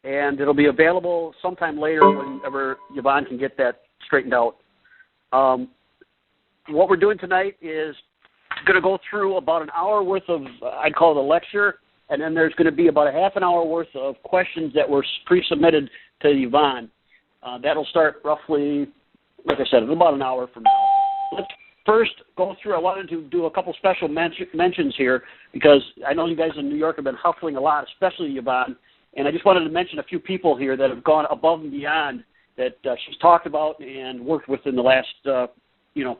and it'll be available sometime later whenever Yvonne can get that straightened out. What we're doing tonight is going to go through about an hour worth of, I'd call it a lecture, and then there's going to be about a half an hour worth of questions that were pre-submitted to Yvonne. That'll start roughly, like I said, in about an hour from now. Let's first go through, I wanted to do a couple special mentions here because I know you guys in New York have been hustling a lot, especially Yvonne, and I just wanted to mention a few people here that have gone above and beyond that she's talked about and worked with in the last,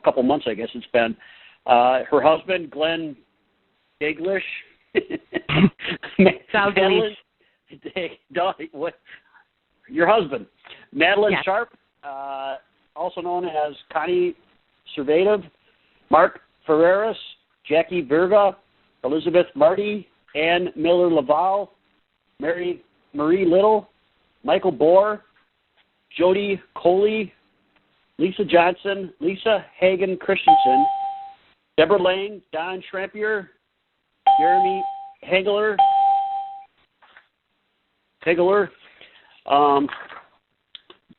couple months, I guess it's been. Her husband, Glenn Daglish. Your husband, Madeline Sharp, also known as Connie Servative, Mark Ferreras, Jackie Virga, Elizabeth Marty, Ann Miller-Laval, Marie Little, Michael Bohr, Jody Coley, Lisa Johnson, Lisa Hagen Christensen, Deborah Lang, Don Schrampier, Jeremy Hegler,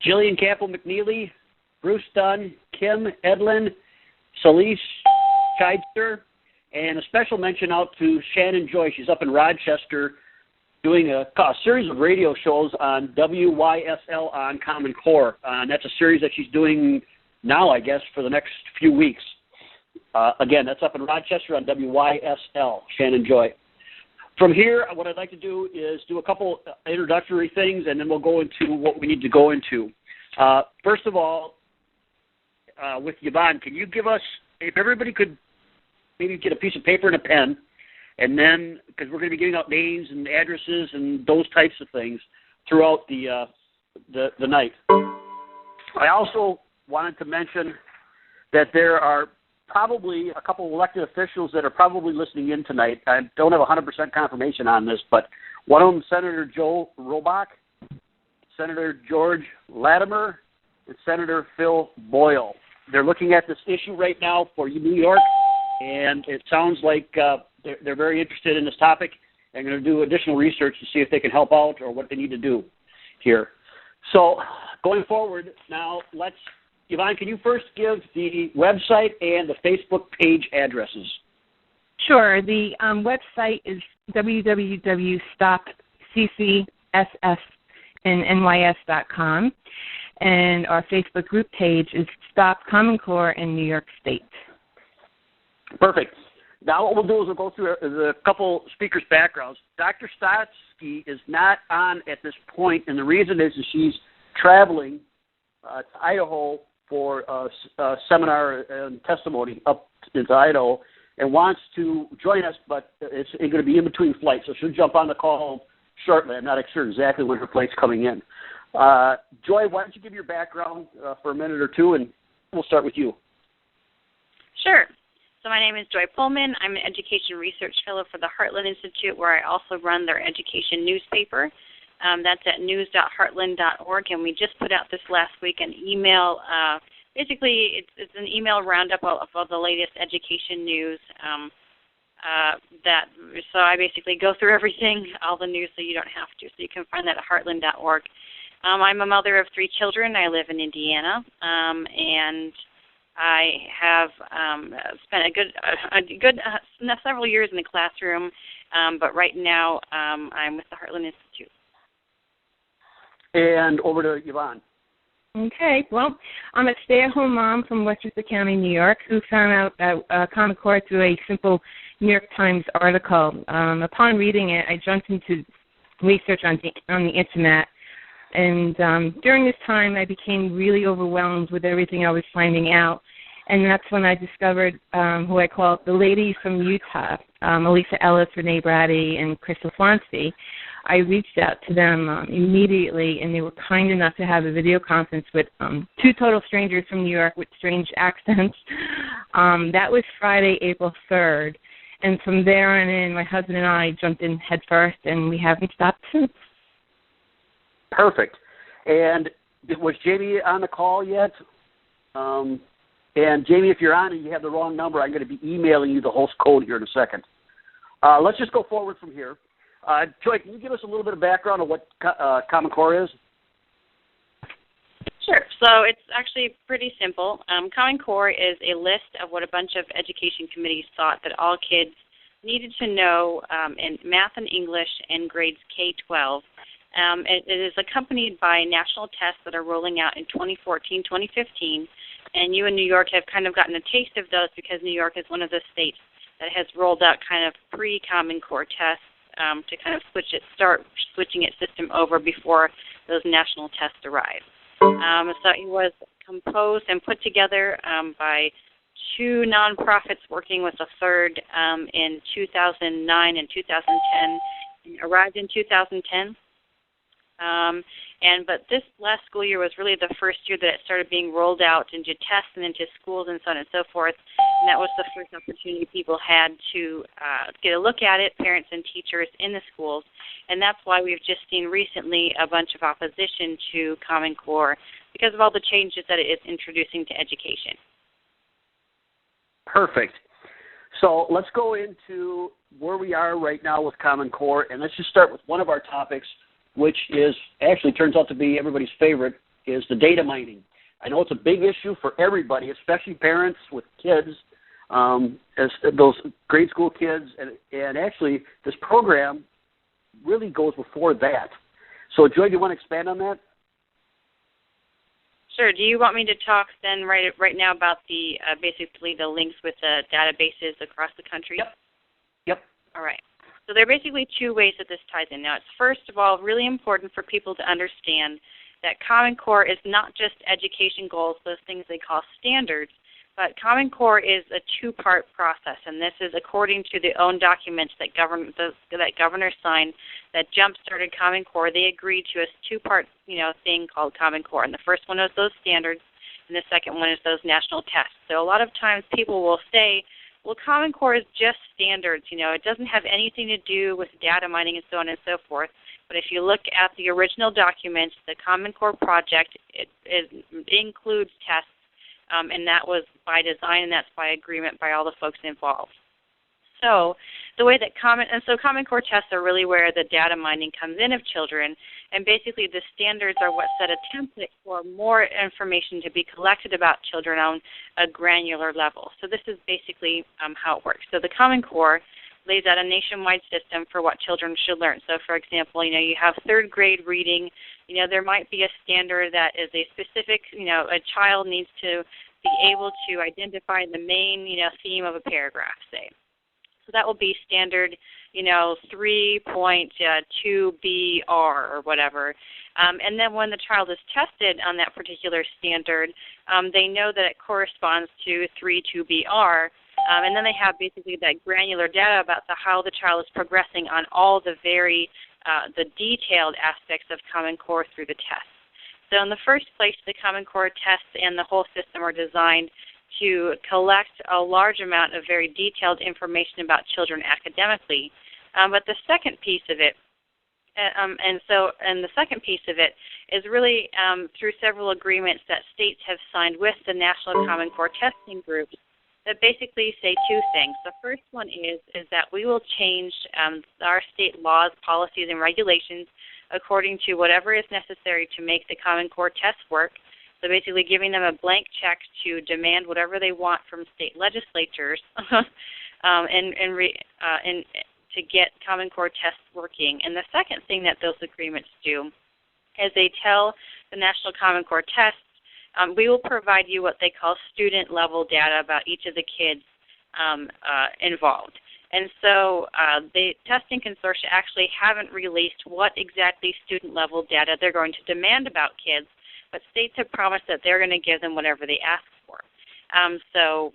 Jillian Campbell McNeely, Bruce Dunn, Kim Edlin, Celise Scheidster, and a special mention out to Shannon Joy. She's up in Rochester doing a series of radio shows on WYSL on Common Core. And that's a series that she's doing now, I guess, for the next few weeks. Again, that's up in Rochester on WYSL, Shannon Joy. From here, what I'd like to do is do a couple introductory things, and then we'll go into what we need to go into. First of all, with Yvonne, can you give us, if everybody could maybe get a piece of paper and a pen, and then, because we're going to be giving out names and addresses and those types of things throughout the night. I also wanted to mention that there are probably a couple of elected officials that are probably listening in tonight. I don't have 100% confirmation on this, but one of them, Senator Joe Robach, Senator George Latimer, and Senator Phil Boyle. They're looking at this issue right now for New York, and it sounds like they're very interested in this topic and going to do additional research to see if they can help out or what they need to do here. So going forward, now Yvonne, can you first give the website and the Facebook page addresses? Sure. The website is www.stopccssnys.com, and our Facebook group page is Stop Common Core in New York State. Perfect. Now what we'll do is we'll go through a couple speakers' backgrounds. Dr. Stotsky is not on at this point, and the reason is she's traveling to Idaho for a seminar and testimony up into Idaho and wants to join us, but it's going to be in between flights, so she'll jump on the call shortly. I'm not sure exactly when her flight's coming in. Joy, why don't you give your background for a minute or two, and we'll start with you. Sure. So my name is Joy Pullman. I'm an Education Research Fellow for the Heartland Institute, where I also run their education newspaper. That's at news.heartland.org, and we just put out this last week an email. Basically, it's an email roundup of the latest education news. So I basically go through everything, all the news, so you don't have to. So you can find that at heartland.org. I'm a mother of 3 children. I live in Indiana, and I have spent a good several years in the classroom, but right now I'm with the Heartland Institute. And over to Yvonne. Okay. Well, I'm a stay-at-home mom from Westchester County, New York, who found out about Common Core through a simple New York Times article. Upon reading it, I jumped into research on the Internet. And during this time, I became really overwhelmed with everything I was finding out. And that's when I discovered who I call the ladies from Utah, Elisa Ellis, Renee Brady, and Crystal Flonsky. I reached out to them immediately, and they were kind enough to have a video conference with 2 total strangers from New York with strange accents. That was Friday, April 3rd. And from there on in, my husband and I jumped in head first, and we haven't stopped since. Perfect. And was Jamie on the call yet? And Jamie, if you're on and you have the wrong number, I'm going to be emailing you the host code here in a second. Let's just go forward from here. Joy, can you give us a little bit of background on what Common Core is? Sure. So it's actually pretty simple. Common Core is a list of what a bunch of education committees thought that all kids needed to know in math and English in grades K-12. It is accompanied by national tests that are rolling out in 2014, 2015, and you in New York have kind of gotten a taste of those because New York is one of the states that has rolled out kind of pre-Common Core tests to kind of start switching its system over before those national tests arrive. So it was composed and put together by two nonprofits working with a third in 2009 and 2010, and arrived in 2010. But this last school year was really the first year that it started being rolled out into tests and into schools and so on and so forth. And that was the first opportunity people had to get a look at it, parents and teachers in the schools. And that's why we've just seen recently a bunch of opposition to Common Core because of all the changes that it is introducing to education. Perfect. So let's go into where we are right now with Common Core, and let's just start with one of our topics, which is actually turns out to be everybody's favorite, is the data mining. I know it's a big issue for everybody, especially parents with kids, as those grade school kids, and actually this program really goes before that. So, Joy, do you want to expand on that? Sure. Do you want me to talk then right now about the basically the links with the databases across the country? Yep. All right. So there are basically two ways that this ties in. Now, it's first of all really important for people to understand that Common Core is not just education goals, those things they call standards, but Common Core is a two-part process, and this is according to the own documents that governor signed that jump-started Common Core. They agreed to a two-part thing called Common Core, and the first one is those standards, and the second one is those national tests. So a lot of times people will say, well, Common Core is just standards. It doesn't have anything to do with data mining and so on and so forth. But if you look at the original documents, the Common Core project, it includes tests, and that was by design, and that's by agreement by all the folks involved. So the way that Common Core tests are really where the data mining comes in of children, and basically the standards are what set a template for more information to be collected about children on a granular level. So this is basically how it works. So the Common Core lays out a nationwide system for what children should learn. So for example, you have third grade reading. There might be a standard that is a specific, a child needs to be able to identify the main, theme of a paragraph, say. So that will be standard, 3.2BR or whatever. And then when the child is tested on that particular standard, they know that it corresponds to 3.2BR. And then they have basically that granular data about how the child is progressing on all the the detailed aspects of Common Core through the tests. So in the first place, the Common Core tests and the whole system are designed to collect a large amount of very detailed information about children academically. But the second piece of it, the second piece of it is really through several agreements that states have signed with the National Common Core testing groups that basically say two things. The first one is that we will change our state laws, policies, and regulations according to whatever is necessary to make the Common Core tests work. So basically giving them a blank check to demand whatever they want from state legislatures and to get Common Core tests working. And the second thing that those agreements do is they tell the National Common Core tests, we will provide you what they call student-level data about each of the kids involved. And so the testing consortia actually haven't released what exactly student-level data they're going to demand about kids, but states have promised that they're going to give them whatever they ask for. So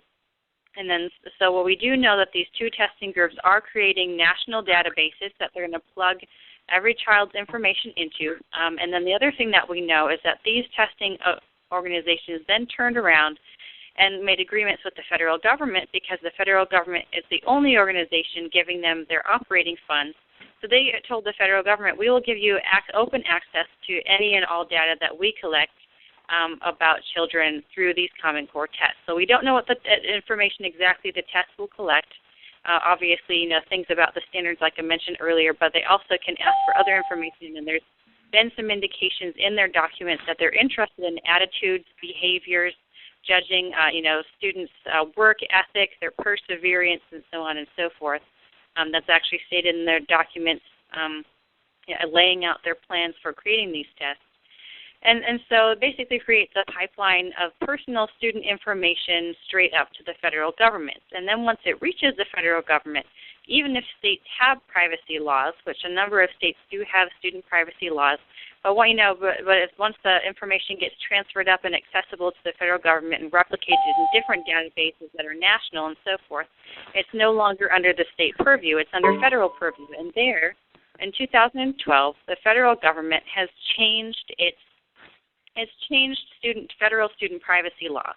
what we do know that these two testing groups are creating national databases that they're going to plug every child's information into. And then the other thing that we know is that these testing organizations then turned around and made agreements with the federal government because the federal government is the only organization giving them their operating funds. So they told the federal government, we will give you open access to any and all data that we collect about children through these Common Core tests. So we don't know what the information exactly the tests will collect, obviously, things about the standards like I mentioned earlier, but they also can ask for other information, and there's been some indications in their documents that they're interested in attitudes, behaviors, judging, students' work ethic, their perseverance, and so on and so forth. That's actually stated in their documents, laying out their plans for creating these tests. And so it basically creates a pipeline of personal student information straight up to the federal government. And then once it reaches the federal government, even if states have privacy laws, which a number of states do have student privacy laws, but once the information gets transferred up and accessible to the federal government and replicated in different databases that are national and so forth, it's no longer under the state purview. It's under federal purview. And there, in 2012, the federal government has changed federal student privacy law.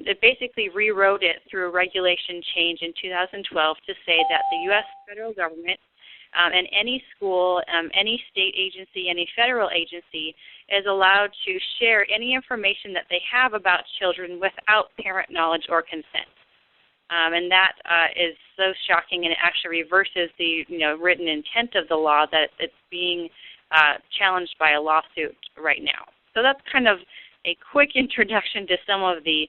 It basically rewrote it through a regulation change in 2012 to say that the U.S. federal government and any school, any state agency, any federal agency is allowed to share any information that they have about children without parent knowledge or consent. And that is so shocking, and it actually reverses the written intent of the law that it's being challenged by a lawsuit right now. So that's kind of a quick introduction to some of the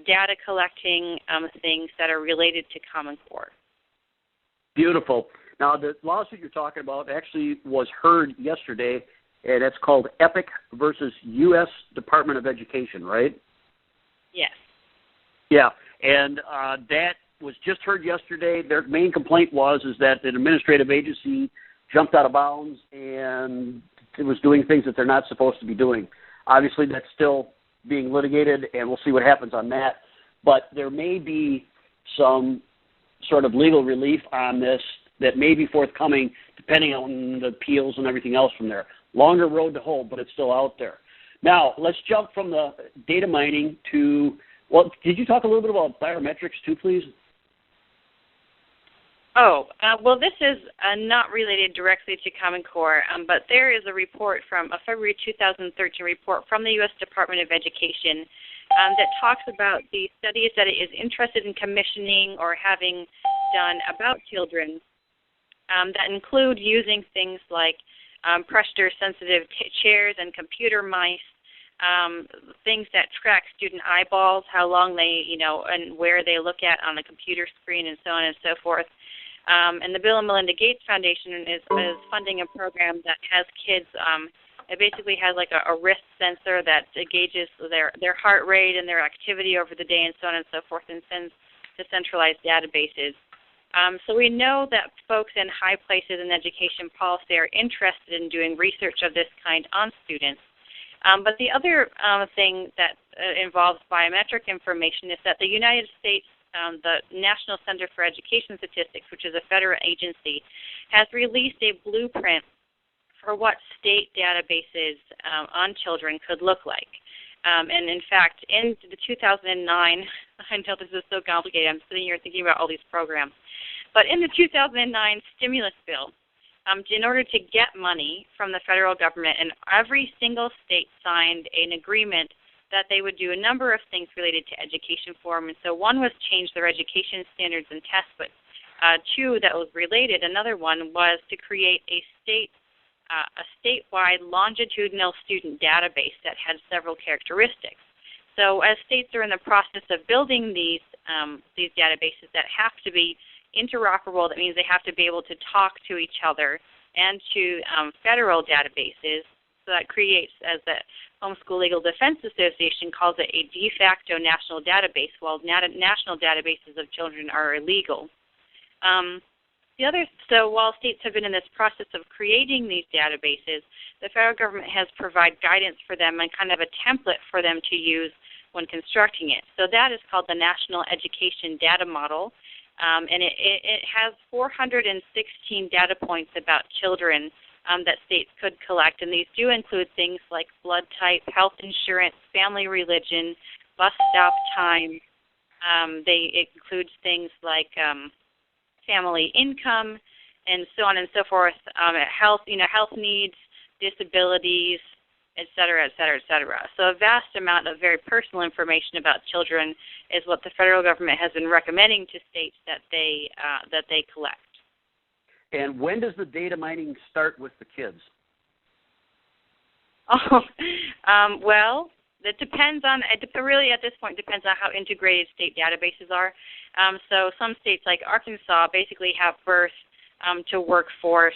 data collecting things that are related to Common Core. Beautiful. Now, the lawsuit you're talking about actually was heard yesterday, and it's called EPIC versus U.S. Department of Education, right? Yes. Yeah, and that was just heard yesterday. Their main complaint is that an administrative agency jumped out of bounds and it was doing things that they're not supposed to be doing. Obviously, that's still being litigated, and we'll see what happens on that. But there may be some sort of legal relief on this that may be forthcoming, depending on the appeals and everything else from there. Longer road to hoe, but it's still out there. Now, let's jump from the data mining to, did you talk a little bit about biometrics too, please? This is not related directly to Common Core, but there is a report from a February 2013 report from the U.S. Department of Education that talks about the studies that it is interested in commissioning or having done about children that include using things like pressure-sensitive chairs and computer mice, things that track student eyeballs, how long they, and where they look at on the computer screen, and so on and so forth. And the Bill and Melinda Gates Foundation is funding a program that has kids. It basically has like a wrist sensor that gauges their heart rate and their activity over the day, and so on and so forth, and sends to centralized databases. So we know that folks in high places in education policy are interested in doing research of this kind on students. But the other thing that involves biometric information is that the United States, the National Center for Education Statistics, which is a federal agency, has released a blueprint for what state databases on children could look like. And in fact, in the 2009, I know this is so complicated, I'm sitting here thinking about all these programs, but in the 2009 stimulus bill, in order to get money from the federal government, and every single state signed an agreement that they would do a number of things related to education for them. And so one was change their education standards and tests, but two that was related, another one was to create a statewide longitudinal student database that had several characteristics. So as states are in the process of building these databases that have to be interoperable, that means they have to be able to talk to each other and to federal databases. So that creates, as the Homeschool Legal Defense Association calls it, a de facto national database, while national databases of children are illegal. So while states have been in this process of creating these databases, the federal government has provided guidance for them and kind of a template for them to use when constructing it. So that is called the National Education Data Model, and it has 416 data points about children that states could collect, and these do include things like blood type, health insurance, family religion, bus stop time. They include things like family income, and so on and so forth. Health needs, disabilities, et cetera, et cetera, et cetera. So a vast amount of very personal information about children is what the federal government has been recommending to states that they collect. And when does the data mining start with the kids? Well, it depends on, really at this point depends on how integrated state databases are. So some states like Arkansas basically have birth to workforce,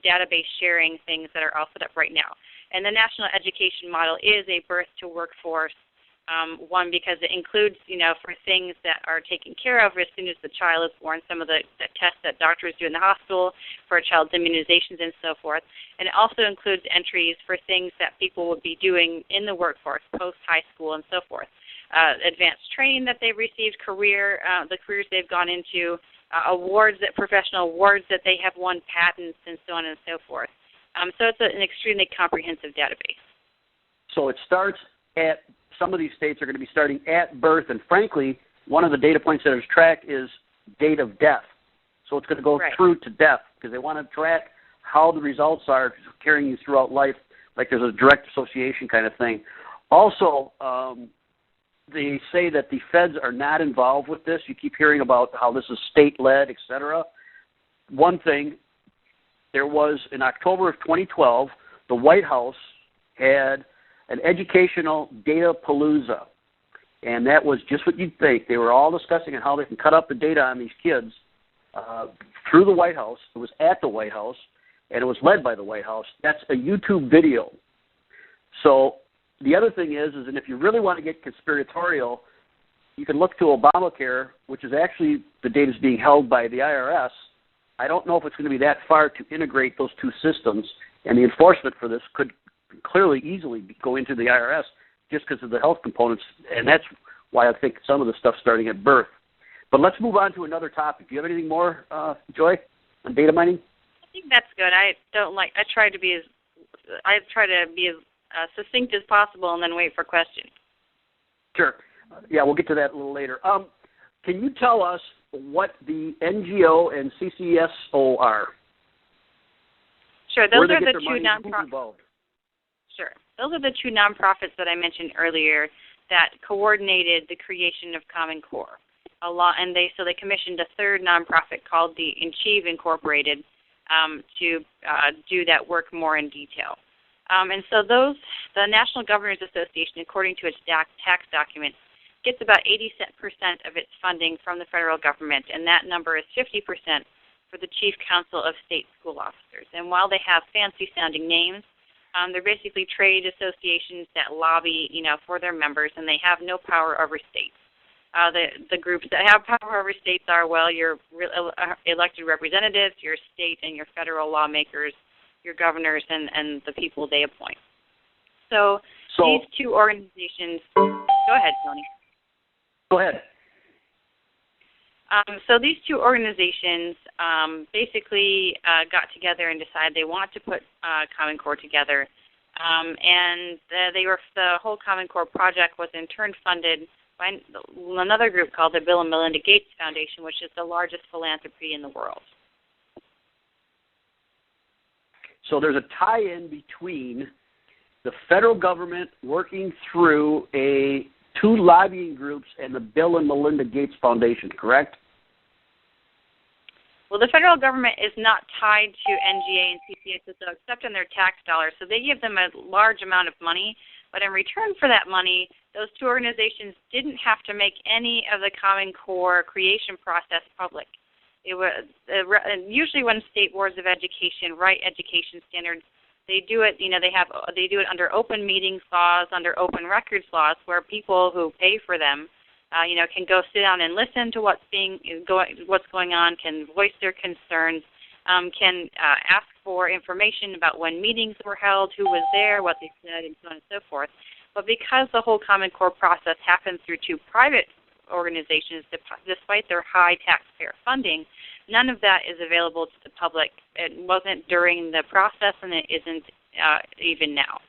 database sharing things that are all set up right now. And the national education model is a birth to workforce one, because it includes, for things that are taken care of as soon as the child is born, some of the tests that doctors do in the hospital for a child's immunizations and so forth. And it also includes entries for things that people would be doing in the workforce, post-high school and so forth. Advanced training that they've received, the careers they've gone into, professional awards that they have won, patents, and so on and so forth. So it's an extremely comprehensive database. So it starts at, some of these states are going to be starting at birth, and frankly, one of the data points that is tracked is date of death. So it's going to go through to death, because they want to track how the results are carrying you throughout life, like there's a direct association kind of thing. Also, they say that the feds are not involved with this. You keep hearing about how this is state-led, et cetera. One thing, there was, in October of 2012, the White House had an educational data palooza, and that was just what you'd think. They were all discussing how they can cut up the data on these kids through the White House. It was at the White House, and it was led by the White House. That's a YouTube video. So the other thing is and if you really want to get conspiratorial, you can look to Obamacare, which is actually the data is being held by the IRS. I don't know if it's going to be that far to integrate those two systems, and the enforcement for this could clearly easily go into the IRS just because of the health components, and that's why I think some of the stuff starting at birth. But let's move on to another topic. Do you have anything more, Joy, on data mining? I think that's good. I try to be as succinct as possible and then wait for questions. Sure. Yeah, we'll get to that a little later. Can you tell us what the NGO and CCSO are? Sure. Those are the two nonprofits. Sure. Those are the two nonprofits that I mentioned earlier that coordinated the creation of Common Core. So they commissioned a third nonprofit called the Achieve Incorporated to do that work more in detail. And so the National Governors Association, according to its tax documents, gets about 80% of its funding from the federal government, and that number is 50% for the Chief Council of State School Officers. And while they have fancy-sounding names, they're basically trade associations that lobby, for their members, and they have no power over states. The groups that have power over states are, your elected representatives, your state and your federal lawmakers, your governors, and the people they appoint. So these two organizations... Go ahead, Tony. Go ahead. So these two organizations basically got together and decided they want to put Common Core together. And the whole Common Core project was in turn funded by another group called the Bill and Melinda Gates Foundation, which is the largest philanthropy in the world. So there's a tie-in between the federal government working through two lobbying groups and the Bill and Melinda Gates Foundation, correct? Well, the federal government is not tied to NGA and CCSO except in their tax dollars, so they give them a large amount of money. But in return for that money, those two organizations didn't have to make any of the Common Core creation process public. It was usually when state boards of education write education standards, they do it. They do it under open meetings laws, under open records laws, where people who pay for them, can go sit down and listen to what's going on, can voice their concerns, can ask for information about when meetings were held, who was there, what they said, and so on and so forth. But because the whole Common Core process happens through two private organizations, despite their high taxpayer funding, none of that is available to the public. It wasn't during the process, and it isn't even now.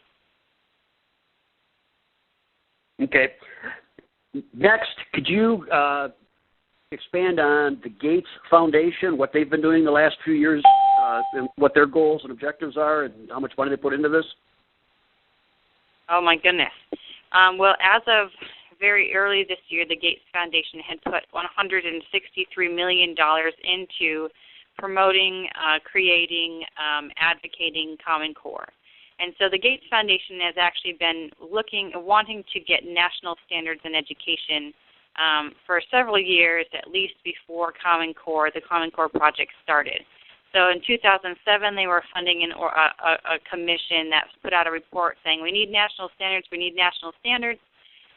Okay. Next, could you expand on the Gates Foundation, what they've been doing the last few years, and what their goals and objectives are, and how much money they put into this? Oh, my goodness. Well, as of very early this year, the Gates Foundation had put $163 million into promoting, creating, advocating Common Core. And so the Gates Foundation has actually been wanting to get national standards in education for several years, at least before the Common Core project started. So in 2007, they were funding a commission that put out a report saying, we need national standards, we need national standards.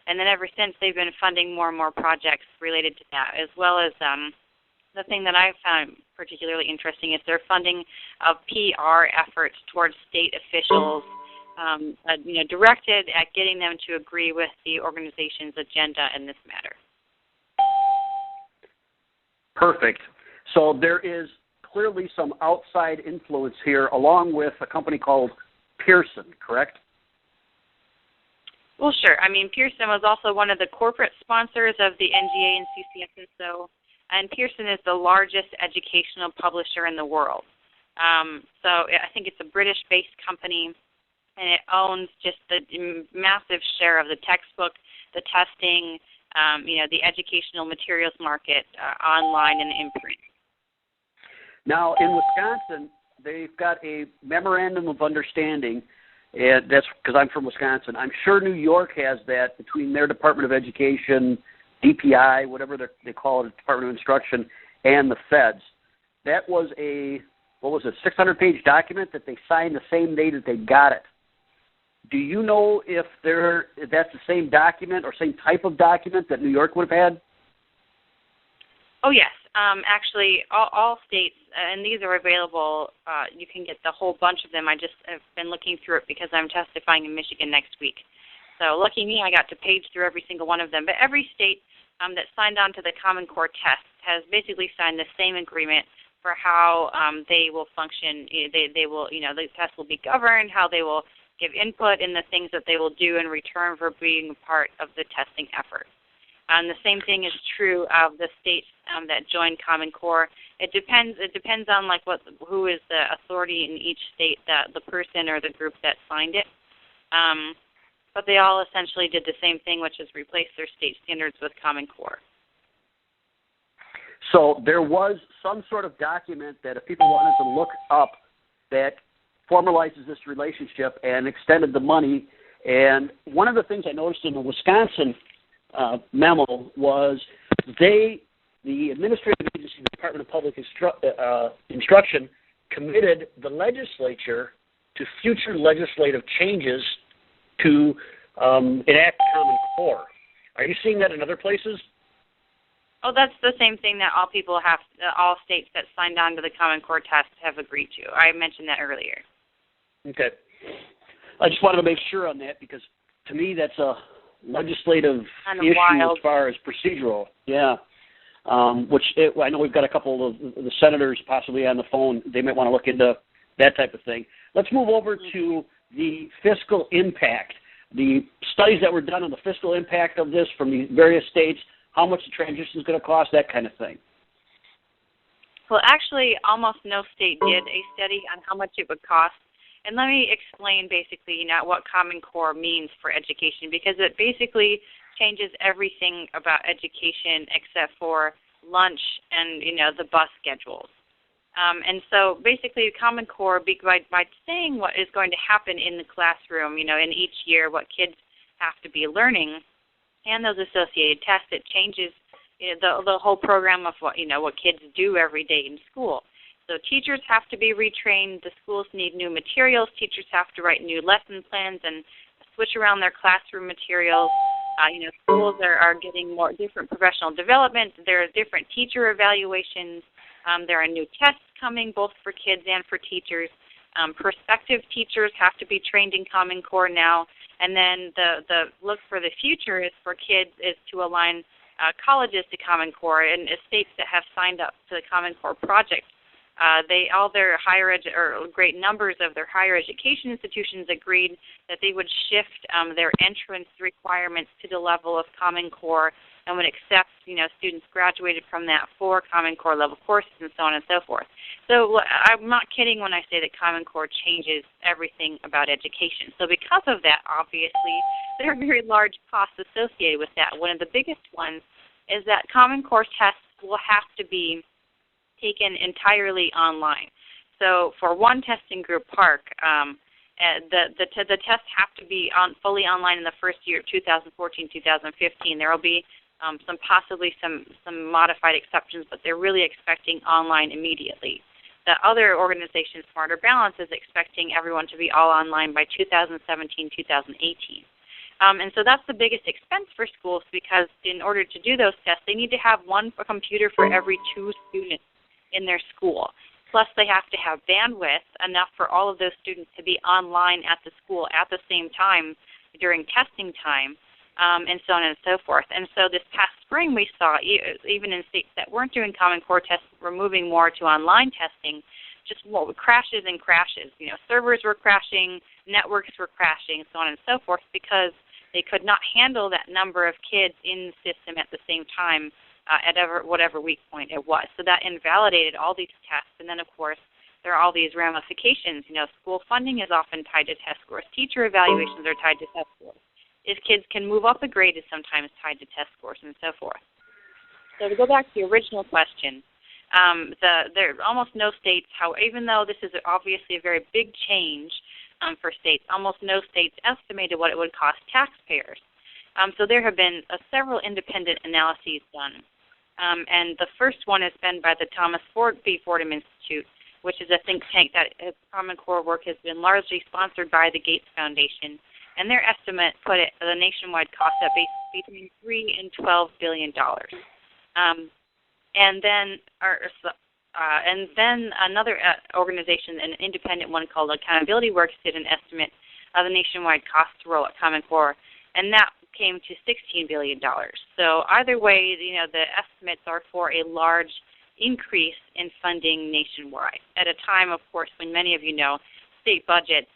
And then ever since, they've been funding more and more projects related to that, as well as the thing that I found particularly interesting is their funding of PR efforts towards state officials, directed at getting them to agree with the organization's agenda in this matter. Perfect. So there is clearly some outside influence here, along with a company called Pearson, correct? Well, sure. I mean, Pearson was also one of the corporate sponsors of the NGA and CCSSO, and Pearson is the largest educational publisher in the world. So I think it's a British-based company, and it owns just the massive share of the textbook, the testing, the educational materials market, online and in print. Now, in Wisconsin, they've got a memorandum of understanding, and that's because I'm from Wisconsin. I'm sure New York has that between their Department of Education, DPI, whatever they call it, Department of Instruction, and the feds. That was a 600-page document that they signed the same day that they got it. Do you know if that's the same document or same type of document that New York would have had? Oh, yes. Actually, all states, and these are available, you can get the whole bunch of them. I just have been looking through it because I'm testifying in Michigan next week. So lucky me, I got to page through every single one of them. But every state that signed on to the Common Core test has basically signed the same agreement for how they will function. They will, the test will be governed, how they will give input in the things that they will do in return for being part of the testing effort. The same thing is true of the states that joined Common Core. It depends on who is the authority in each state, the person or the group that signed it. But they all essentially did the same thing, which is replace their state standards with Common Core. So there was some sort of document that if people wanted to look up that formalizes this relationship and extended the money. And one of the things I noticed in the Wisconsin memo was the administrative agency, the Department of Public Instruction, committed the legislature to future legislative changes to enact Common Core. Are you seeing that in other places? Oh, that's the same thing that all states that signed on to the Common Core test have agreed to. I mentioned that earlier. Okay. I just wanted to make sure on that because to me that's a legislative issue as far as procedural. Yeah. I know we've got a couple of the senators possibly on the phone. They might want to look into that type of thing. Let's move over to the fiscal impact. The studies that were done on the fiscal impact of this from the various states, how much the transition is going to cost, that kind of thing. Well, actually, almost no state did a study on how much it would cost. And let me explain basically, what Common Core means for education, because it basically changes everything about education except for lunch and, the bus schedules. And so basically Common Core, by saying what is going to happen in the classroom, in each year, what kids have to be learning, and those associated tests, it changes the whole program of what kids do every day in school. So teachers have to be retrained. The schools need new materials. Teachers have to write new lesson plans and switch around their classroom materials. Schools are getting more different professional development. There are different teacher evaluations. There are new tests coming both for kids and for teachers. Prospective teachers have to be trained in Common Core now. And then the look for the future is for kids is to align colleges to Common Core. And states that have signed up to the Common Core project, great numbers of their higher education institutions agreed that they would shift their entrance requirements to the level of Common Core and would accept, students graduated from that for Common Core level courses and so on and so forth. So I'm not kidding when I say that Common Core changes everything about education. So because of that, obviously, there are very large costs associated with that. One of the biggest ones is that Common Core tests will have to be taken entirely online. So for one testing group, Park, the tests have to be fully online in the first year, 2014-2015. There will be possibly some modified exceptions, but they're really expecting online immediately. The other organization, Smarter Balance, is expecting everyone to be all online by 2017-2018. And so that's the biggest expense for schools, because in order to do those tests, they need to have one computer for every 2 students in their school. Plus, they have to have bandwidth enough for all of those students to be online at the school at the same time during testing time, and so on and so forth. And so this past spring we saw, even in states that weren't doing Common Core tests, were moving more to online testing, just crashes and crashes. Servers were crashing, networks were crashing, so on and so forth, because they could not handle that number of kids in the system at the same time at whatever weak point it was. So that invalidated all these tests. And then, of course, there are all these ramifications. School funding is often tied to test scores. Teacher evaluations are tied to test scores. If kids can move up a grade is sometimes tied to test scores and so forth. So to go back to the original question, there are almost no states, even though this is obviously a very big change for states, almost no states estimated what it would cost taxpayers. So there have been several independent analyses done. And the first one has been by the Thomas B. Fordham Institute, which is a think tank that Common Core work has been largely sponsored by the Gates Foundation. And their estimate put the nationwide cost at between $3 and $12 billion. And then another organization, an independent one called Accountability Works, did an estimate of the nationwide cost to roll out Common Core, and that came to $16 billion. So either way, the estimates are for a large increase in funding nationwide at a time, of course, when many of you know state budgets.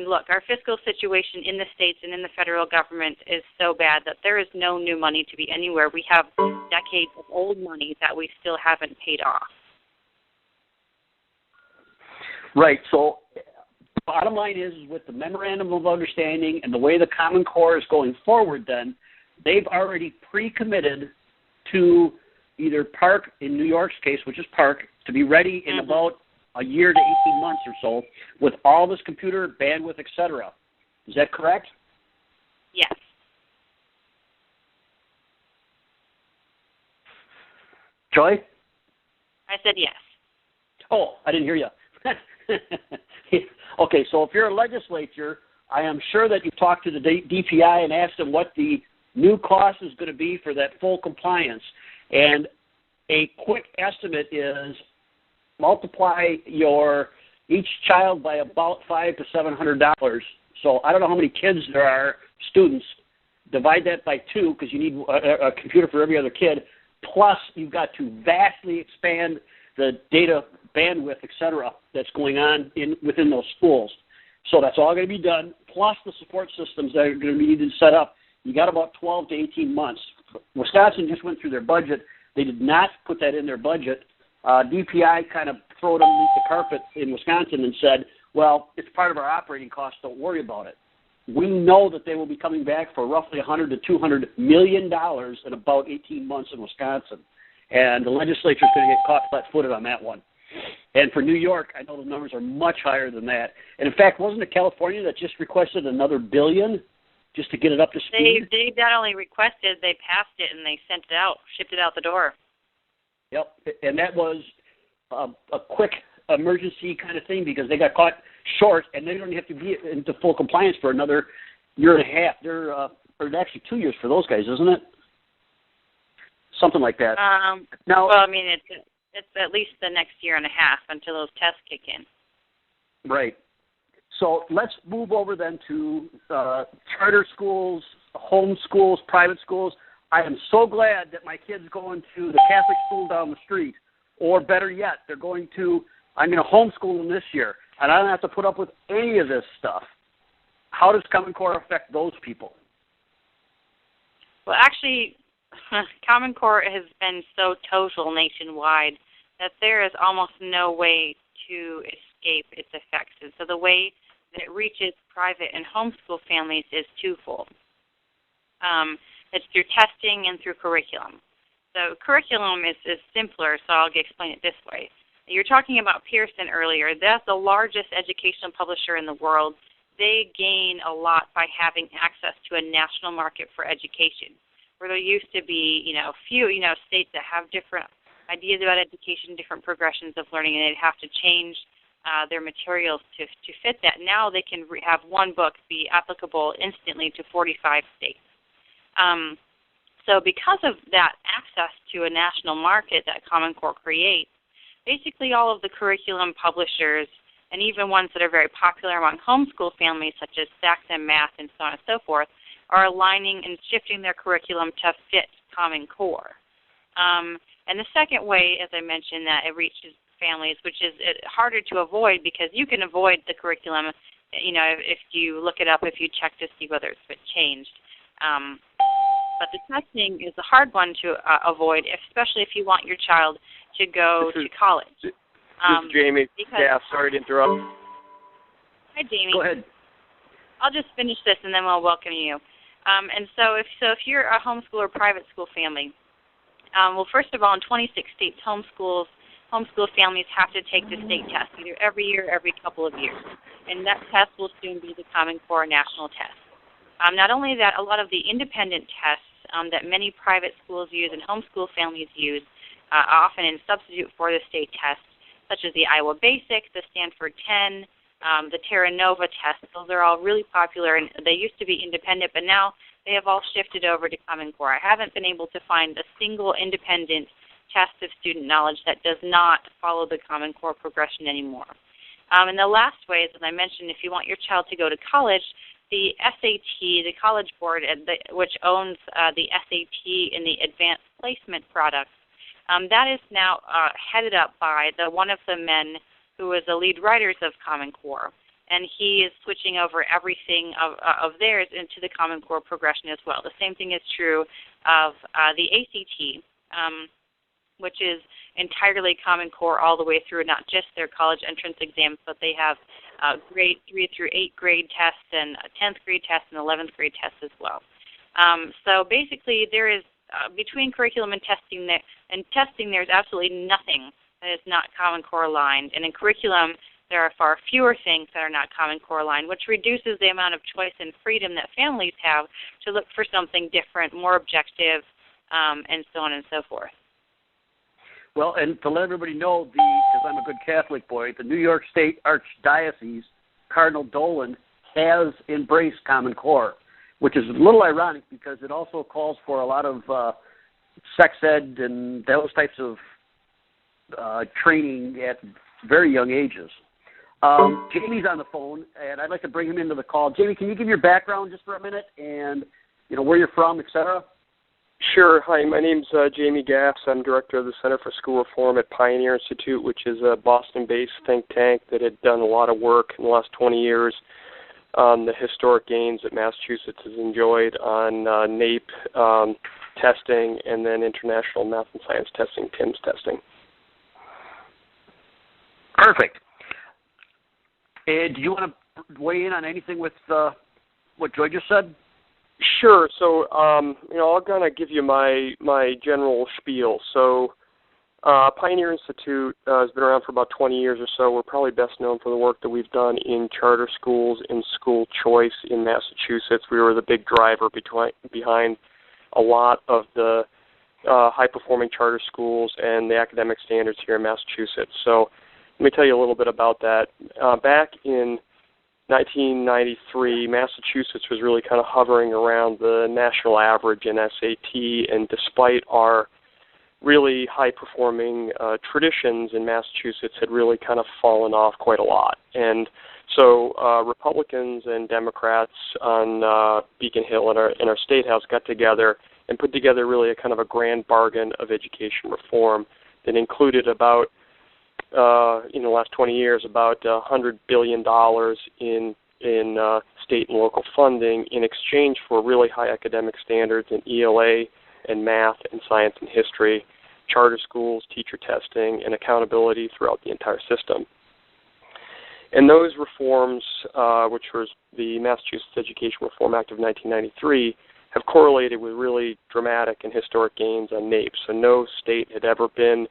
Look, our fiscal situation in the states and in the federal government is so bad that there is no new money to be anywhere. We have decades of old money that we still haven't paid off. Right. So bottom line is with the Memorandum of Understanding and the way the Common Core is going forward, then they've already pre-committed to either Park, in New York's case, which is Park, to be ready in about a year to 18 months or so with all this computer, bandwidth, et cetera. Is that correct? Yes. Joy? I said yes. Oh, I didn't hear you. Okay, so if you're a legislature, I am sure that you've talked to the DPI and asked them what the new cost is going to be for that full compliance. And a quick estimate is multiply each child by about $500 to $700. So I don't know how many kids there are, students. Divide that by 2 because you need a computer for every other kid. Plus, you've got to vastly expand the data bandwidth, et cetera, that's going on within those schools. So that's all going to be done, plus the support systems that are going to be needed to set up. You got about 12 to 18 months. Wisconsin just went through their budget. They did not put that in their budget. DPI kind of threw it underneath the carpet in Wisconsin and said, well, it's part of our operating costs. Don't worry about it. We know that they will be coming back for roughly $100 to $200 million in about 18 months in Wisconsin. And the legislature is going to get caught flat-footed on that one. And for New York, I know the numbers are much higher than that. And in fact, wasn't it California that just requested another $1 billion just to get it up to speed? They not only requested, they passed it and they sent it out, shipped it out the door. Yep, and that was a quick emergency kind of thing because they got caught short, and they don't have to be into full compliance for another year and a half. They're or actually 2 years for those guys, isn't it? Something like that. Now, well, I mean, it's at least the next year and a half until those tests kick in. Right. So let's move over then to charter schools, home schools, private schools. I am so glad that my kid's going to the Catholic school down the street, or better yet, I'm going to homeschool them this year, and I don't have to put up with any of this stuff. How does Common Core affect those people? Well, actually, Common Core has been so total nationwide that there is almost no way to escape its effects. And so the way that it reaches private and homeschool families is twofold. It's through testing and through curriculum. So curriculum is simpler, so I'll explain it this way. You were talking about Pearson earlier. That's the largest educational publisher in the world. They gain a lot by having access to a national market for education, where there used to be, few, states that have different ideas about education, different progressions of learning, and they'd have to change their materials to fit that. Now they can have one book be applicable instantly to 45 states. So because of that access to a national market that Common Core creates, basically all of the curriculum publishers, and even ones that are very popular among homeschool families, such as Saxon Math and so on and so forth, are aligning and shifting their curriculum to fit Common Core. And the second way, as I mentioned, that it reaches families, which is harder to avoid because you can avoid the curriculum, if you look it up, if you check to see whether it's been changed. But the testing is a hard one to avoid, especially if you want your child to go to college. This is Jamie. Yeah, sorry to interrupt. Hi, Jamie. Go ahead. I'll just finish this and then we'll welcome you. And so if you're a homeschool or private school family, well, first of all, in 26 states, homeschool families have to take the state test either every year, every couple of years. And that test will soon be the Common Core national test. Not only that, a lot of the independent tests that many private schools use and homeschool families use, often in substitute for the state tests, such as the Iowa Basic, the Stanford 10, the Terra Nova test. Those are all really popular, and they used to be independent, but now they have all shifted over to Common Core. I haven't been able to find a single independent test of student knowledge that does not follow the Common Core progression anymore. And the last way is, as I mentioned, if you want your child to go to college, the SAT, the College Board, which owns the SAT and the Advanced Placement products, that is now headed up by one of the men who is the lead writers of Common Core, and he is switching over everything of theirs into the Common Core progression as well. The same thing is true of the ACT, which is entirely Common Core all the way through, not just their college entrance exams, but they have grade 3 through 8 grade tests and 10th grade tests and 11th grade tests as well. So basically there is, between curriculum and testing, there's absolutely nothing that is not Common Core aligned. And in curriculum, there are far fewer things that are not Common Core aligned, which reduces the amount of choice and freedom that families have to look for something different, more objective, and so on and so forth. Well, and to let everybody know, because I'm a good Catholic boy, the New York State Archdiocese, Cardinal Dolan, has embraced Common Core, which is a little ironic because it also calls for a lot of sex ed and those types of training at very young ages. Jamie's on the phone, and I'd like to bring him into the call. Jamie, can you give your background just for a minute and, where you're from, et cetera? Sure. Hi, my name's Jamie Gaffs. I'm director of the Center for School Reform at Pioneer Institute, which is a Boston-based think tank that had done a lot of work in the last 20 years on the historic gains that Massachusetts has enjoyed on NAEP testing and then international math and science testing, TIMSS testing. Perfect. And do you want to weigh in on anything with what Joy just said? Sure. So, I'll kind of give you my general spiel. So, Pioneer Institute has been around for about 20 years or so. We're probably best known for the work that we've done in charter schools and school choice in Massachusetts. We were the big driver behind a lot of the high-performing charter schools and the academic standards here in Massachusetts. So, let me tell you a little bit about that. Back in 1993, Massachusetts was really kind of hovering around the national average in SAT, and despite our really high-performing traditions in Massachusetts had really kind of fallen off quite a lot. And so Republicans and Democrats on Beacon Hill in our State House got together and put together really a kind of a grand bargain of education reform that included about in the last 20 years, about $100 billion in state and local funding in exchange for really high academic standards and ELA and math and science and history, charter schools, teacher testing, and accountability throughout the entire system. And those reforms, which was the Massachusetts Education Reform Act of 1993, have correlated with really dramatic and historic gains on NAEP. So no state had ever been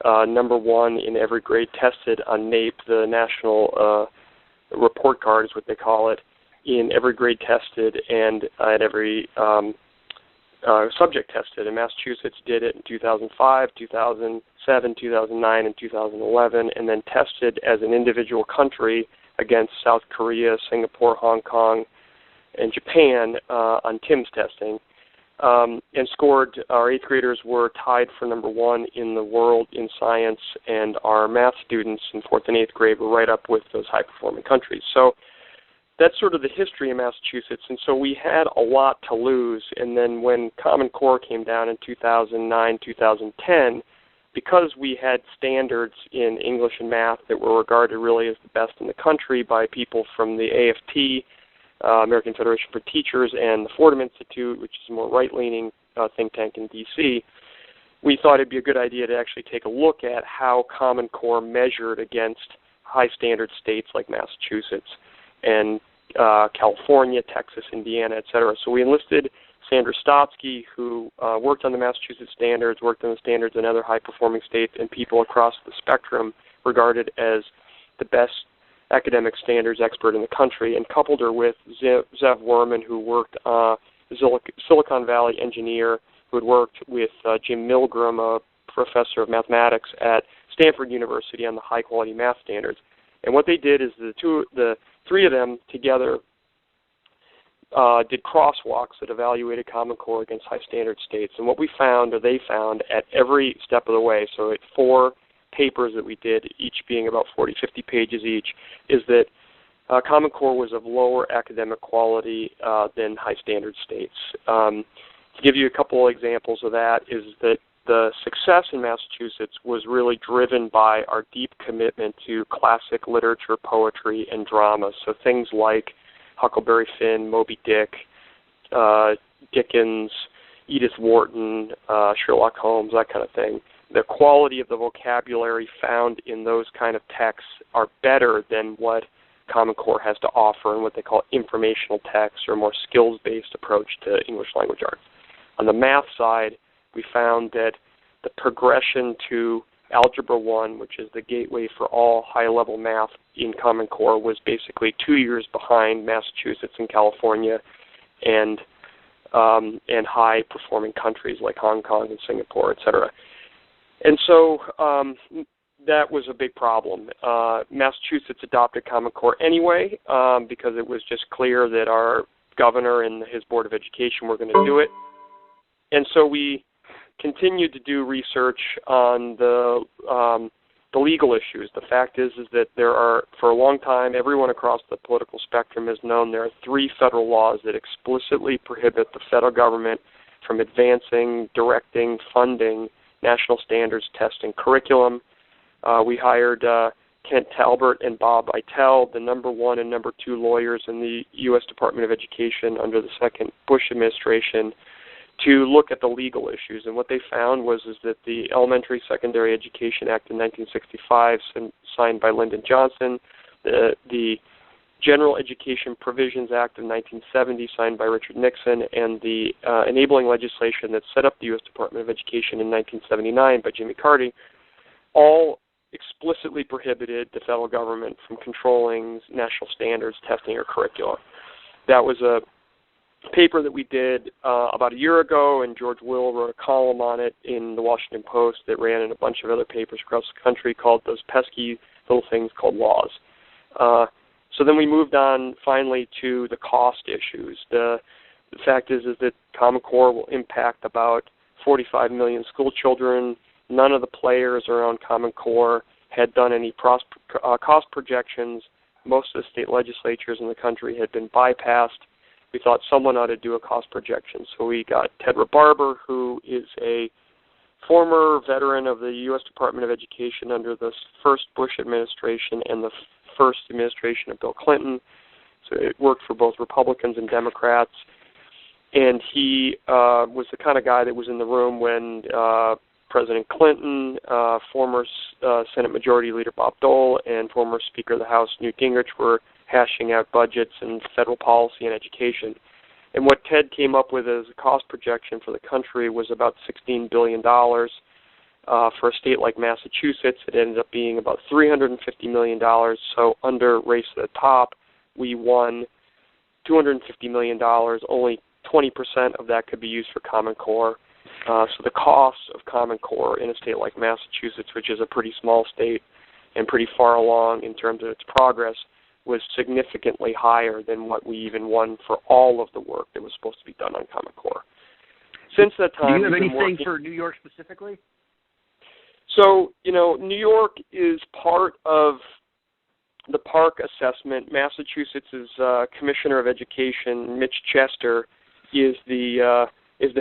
number one in every grade tested on NAEP, the national report card is what they call it, in every grade tested and at every subject tested. And Massachusetts did it in 2005, 2007, 2009, and 2011, and then tested as an individual country against South Korea, Singapore, Hong Kong, and Japan on TIMSS testing, and scored. Our 8th graders were tied for number one in the world in science, and our math students in 4th and 8th grade were right up with those high-performing countries. So that's sort of the history of Massachusetts, and so we had a lot to lose. And then when Common Core came down in 2009, 2010, because we had standards in English and math that were regarded really as the best in the country by people from the AFT, American Federation for Teachers, and the Fordham Institute, which is a more right-leaning think tank in D.C., we thought it'd be a good idea to actually take a look at how Common Core measured against high-standard states like Massachusetts and California, Texas, Indiana, et cetera. So we enlisted Sandra Stotsky, who worked on the Massachusetts standards, worked on the standards in other high-performing states, and people across the spectrum regarded as the best academic standards expert in the country, and coupled her with Zev Werman, who worked Silicon Valley engineer, who had worked with Jim Milgram, a professor of mathematics at Stanford University on the high-quality math standards. And what they did is the three of them together did crosswalks that evaluated Common Core against high-standard states. And what we found, or they found, at every step of the way, so at 4 papers that we did, each being about 40, 50 pages each, is that Common Core was of lower academic quality than high-standard states. To give you a couple of examples of that is that the success in Massachusetts was really driven by our deep commitment to classic literature, poetry, and drama. So things like Huckleberry Finn, Moby Dick, Dickens, Edith Wharton, Sherlock Holmes, that kind of thing. The quality of the vocabulary found in those kind of texts are better than what Common Core has to offer in what they call informational texts, or more skills-based approach to English language arts. On the math side, we found that the progression to Algebra 1, which is the gateway for all high-level math in Common Core, was basically 2 years behind Massachusetts and California and high-performing countries like Hong Kong and Singapore, et cetera. And so that was a big problem. Massachusetts adopted Common Core anyway because it was just clear that our governor and his Board of Education were going to do it. And so we continued to do research on the legal issues. The fact is that there are, for a long time, everyone across the political spectrum has known there are 3 federal laws that explicitly prohibit the federal government from advancing, directing, funding national standards testing curriculum. We hired Kent Talbert and Bob Eitel, the number 1 and number 2 lawyers in the U.S. Department of Education under the second Bush administration, to look at the legal issues. And what they found was that the Elementary Secondary Education Act in 1965, signed by Lyndon Johnson, the General Education Provisions Act of 1970, signed by Richard Nixon, and the enabling legislation that set up the U.S. Department of Education in 1979 by Jimmy Carty, all explicitly prohibited the federal government from controlling national standards, testing, or curricula. That was a paper that we did about a year ago, and George Will wrote a column on it in the Washington Post that ran in a bunch of other papers across the country called Those Pesky Little Things Called Laws. So then we moved on finally to the cost issues. The fact is that Common Core will impact about 45 million school children. None of the players around Common Core had done any cost projections. Most of the state legislatures in the country had been bypassed. We thought someone ought to do a cost projection. So we got Tedra Barber, who is a former veteran of the U.S. Department of Education under the first Bush administration and the first administration of Bill Clinton. So it worked for both Republicans and Democrats. and he was the kind of guy that was in the room when President Clinton, former Senate Majority Leader Bob Dole, and former Speaker of the House Newt Gingrich were hashing out budgets and federal policy and education. And what Ted came up with as a cost projection for the country was about $16 billion. For a state like Massachusetts, it ended up being about $350 million. So under Race to the Top, we won $250 million. Only 20% of that could be used for Common Core. So the cost of Common Core in a state like Massachusetts, which is a pretty small state and pretty far along in terms of its progress, was significantly higher than what we even won for all of the work that was supposed to be done on Common Core. Since that time, do you have anything for New York specifically? So, New York is part of the park assessment. Massachusetts' Commissioner of Education, Mitch Chester, is the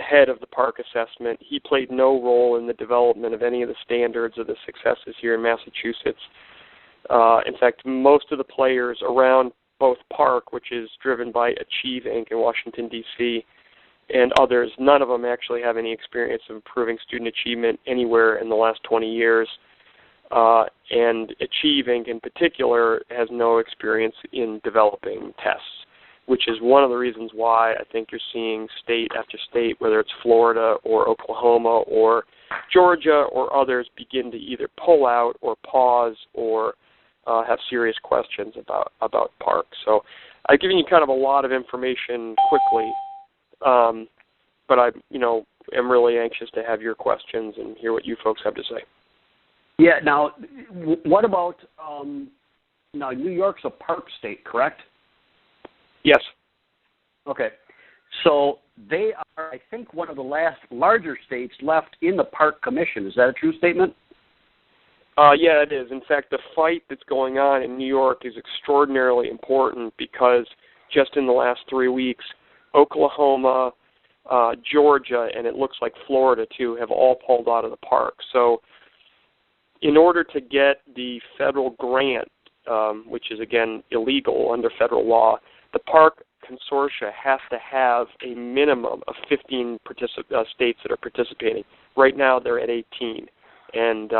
head of the park assessment. He played no role in the development of any of the standards or the successes here in Massachusetts. In fact, most of the players around both Park, which is driven by Achieve Inc. in Washington, D.C., and others, none of them actually have any experience of improving student achievement anywhere in the last 20 years. And Achieve Inc. in particular has no experience in developing tests, which is one of the reasons why I think you're seeing state after state, whether it's Florida or Oklahoma or Georgia or others, begin to either pull out or pause or have serious questions about Park. So I've given you kind of a lot of information quickly, but I am really anxious to have your questions and hear what you folks have to say. Yeah. Now, what about now? New York's a park state, correct? Yes. Okay. So they are, I think, one of the last larger states left in the Park Commission. Is that a true statement? Yeah, it is. In fact, the fight that's going on in New York is extraordinarily important because just in the last 3 weeks, Oklahoma, Georgia, and it looks like Florida, too, have all pulled out of the park. So in order to get the federal grant, which is, again, illegal under federal law, the park consortia has to have a minimum of 15 states that are participating. Right now, they're at 18. And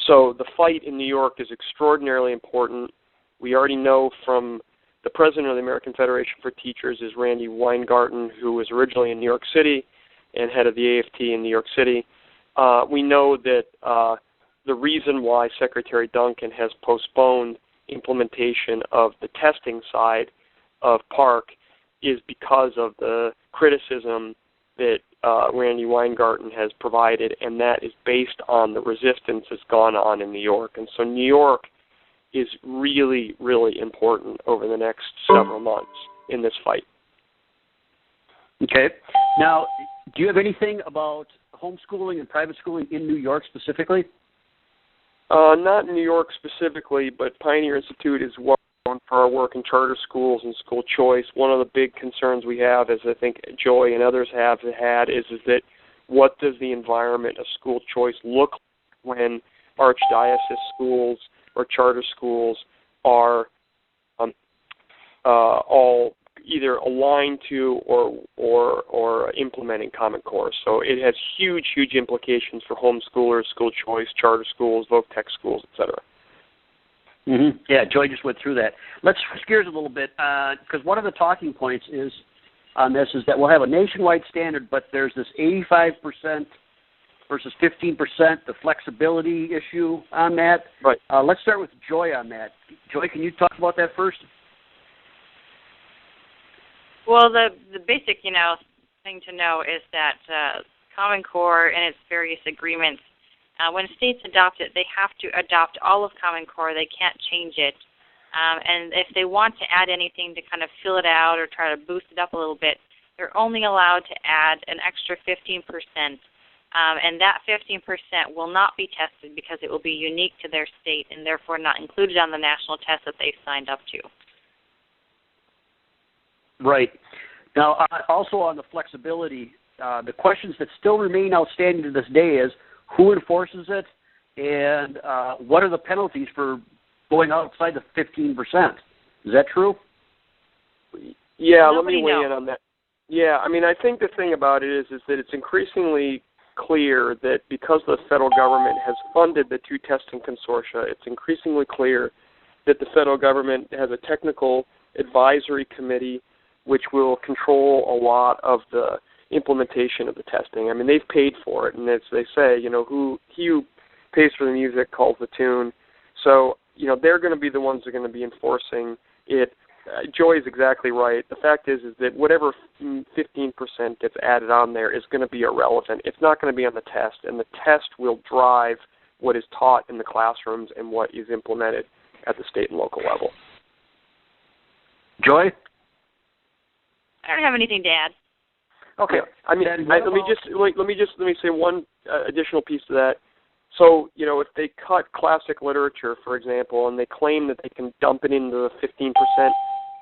so the fight in New York is extraordinarily important. We already know from the president of the American Federation for Teachers is Randy Weingarten, who was originally in New York City and head of the AFT in New York City. We know that the reason why Secretary Duncan has postponed implementation of the testing side of Park is because of the criticism that Randy Weingarten has provided, and that is based on the resistance that's gone on in New York. And so New York is really, really important over the next several months in this fight. Okay. Now, do you have anything about homeschooling and private schooling in New York specifically? Not in New York specifically, but Pioneer Institute is well known for our work in charter schools and school choice. One of the big concerns we have, as I think Joy and others have had, is that what does the environment of school choice look like when archdiocese schools or charter schools are all either aligned to or implementing Common Core. So it has huge, huge implications for homeschoolers, school choice, charter schools, voc tech schools, etc. Mm-hmm. Yeah, Joy just went through that. Let's switch gears a little bit because one of the talking points on this is that we'll have a nationwide standard, but there's this 85% versus 15%, the flexibility issue on that. Right. Let's start with Joy on that. Joy, can you talk about that first? Well, the basic, thing to know is that Common Core and its various agreements, when states adopt it, they have to adopt all of Common Core. They can't change it. And if they want to add anything to kind of fill it out or try to boost it up a little bit, they're only allowed to add an extra 15%. And that 15% will not be tested because it will be unique to their state and therefore not included on the national test that they've signed up to. Right. Now, also on the flexibility, the questions that still remain outstanding to this day is who enforces it and what are the penalties for going outside the 15%? Is that true? Yeah, Nobody let me weigh knows. in on that. Yeah, I mean, I think the thing about it is that it's increasingly clear that because the federal government has funded the two testing consortia, it's increasingly clear that the federal government has a technical advisory committee which will control a lot of the implementation of the testing. I mean, they've paid for it, and as they say, he who pays for the music calls the tune. So, they're going to be the ones that are going to be enforcing it. Joy is exactly right. The fact is that whatever 15% gets added on there is going to be irrelevant. It's not going to be on the test, and the test will drive what is taught in the classrooms and what is implemented at the state and local level. Joy? I don't have anything to add. Okay. I mean, let me say one additional piece to that. So, if they cut classic literature, for example, and they claim that they can dump it into the 15%,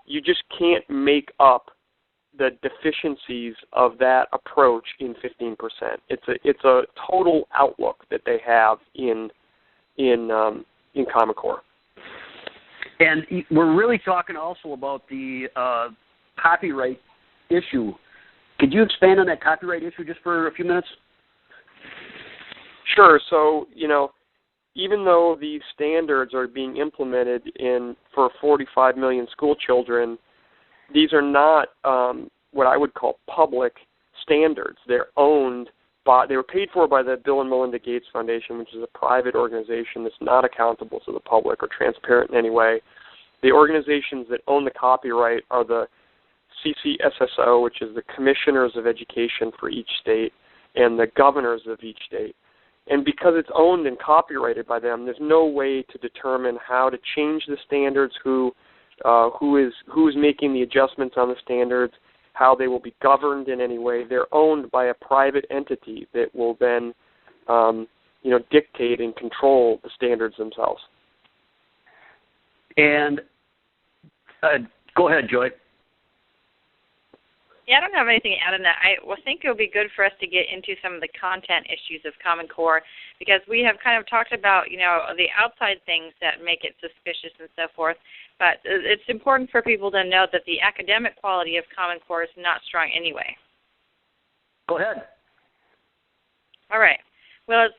you just can't make up the deficiencies of that approach in 15%. It's a total outlook that they have in Common Core. And we're really talking also about the copyright issue. Could you expand on that copyright issue just for a few minutes? Sure. So, even though these standards are being implemented for 45 million school children, these are not what I would call public standards. They're they were paid for by the Bill and Melinda Gates Foundation, which is a private organization that's not accountable to the public or transparent in any way. The organizations that own the copyright are the CCSSO, which is the Commissioners of Education for each state, and the governors of each state. And because it's owned and copyrighted by them, there's no way to determine how to change the standards, who is making the adjustments on the standards, how they will be governed in any way. They're owned by a private entity that will then, dictate and control the standards themselves. And go ahead, Joy. Yeah, I don't have anything to add on that. I think it would be good for us to get into some of the content issues of Common Core, because we have kind of talked about, the outside things that make it suspicious and so forth, but it's important for people to know that the academic quality of Common Core is not strong anyway. Go ahead. All right. Well,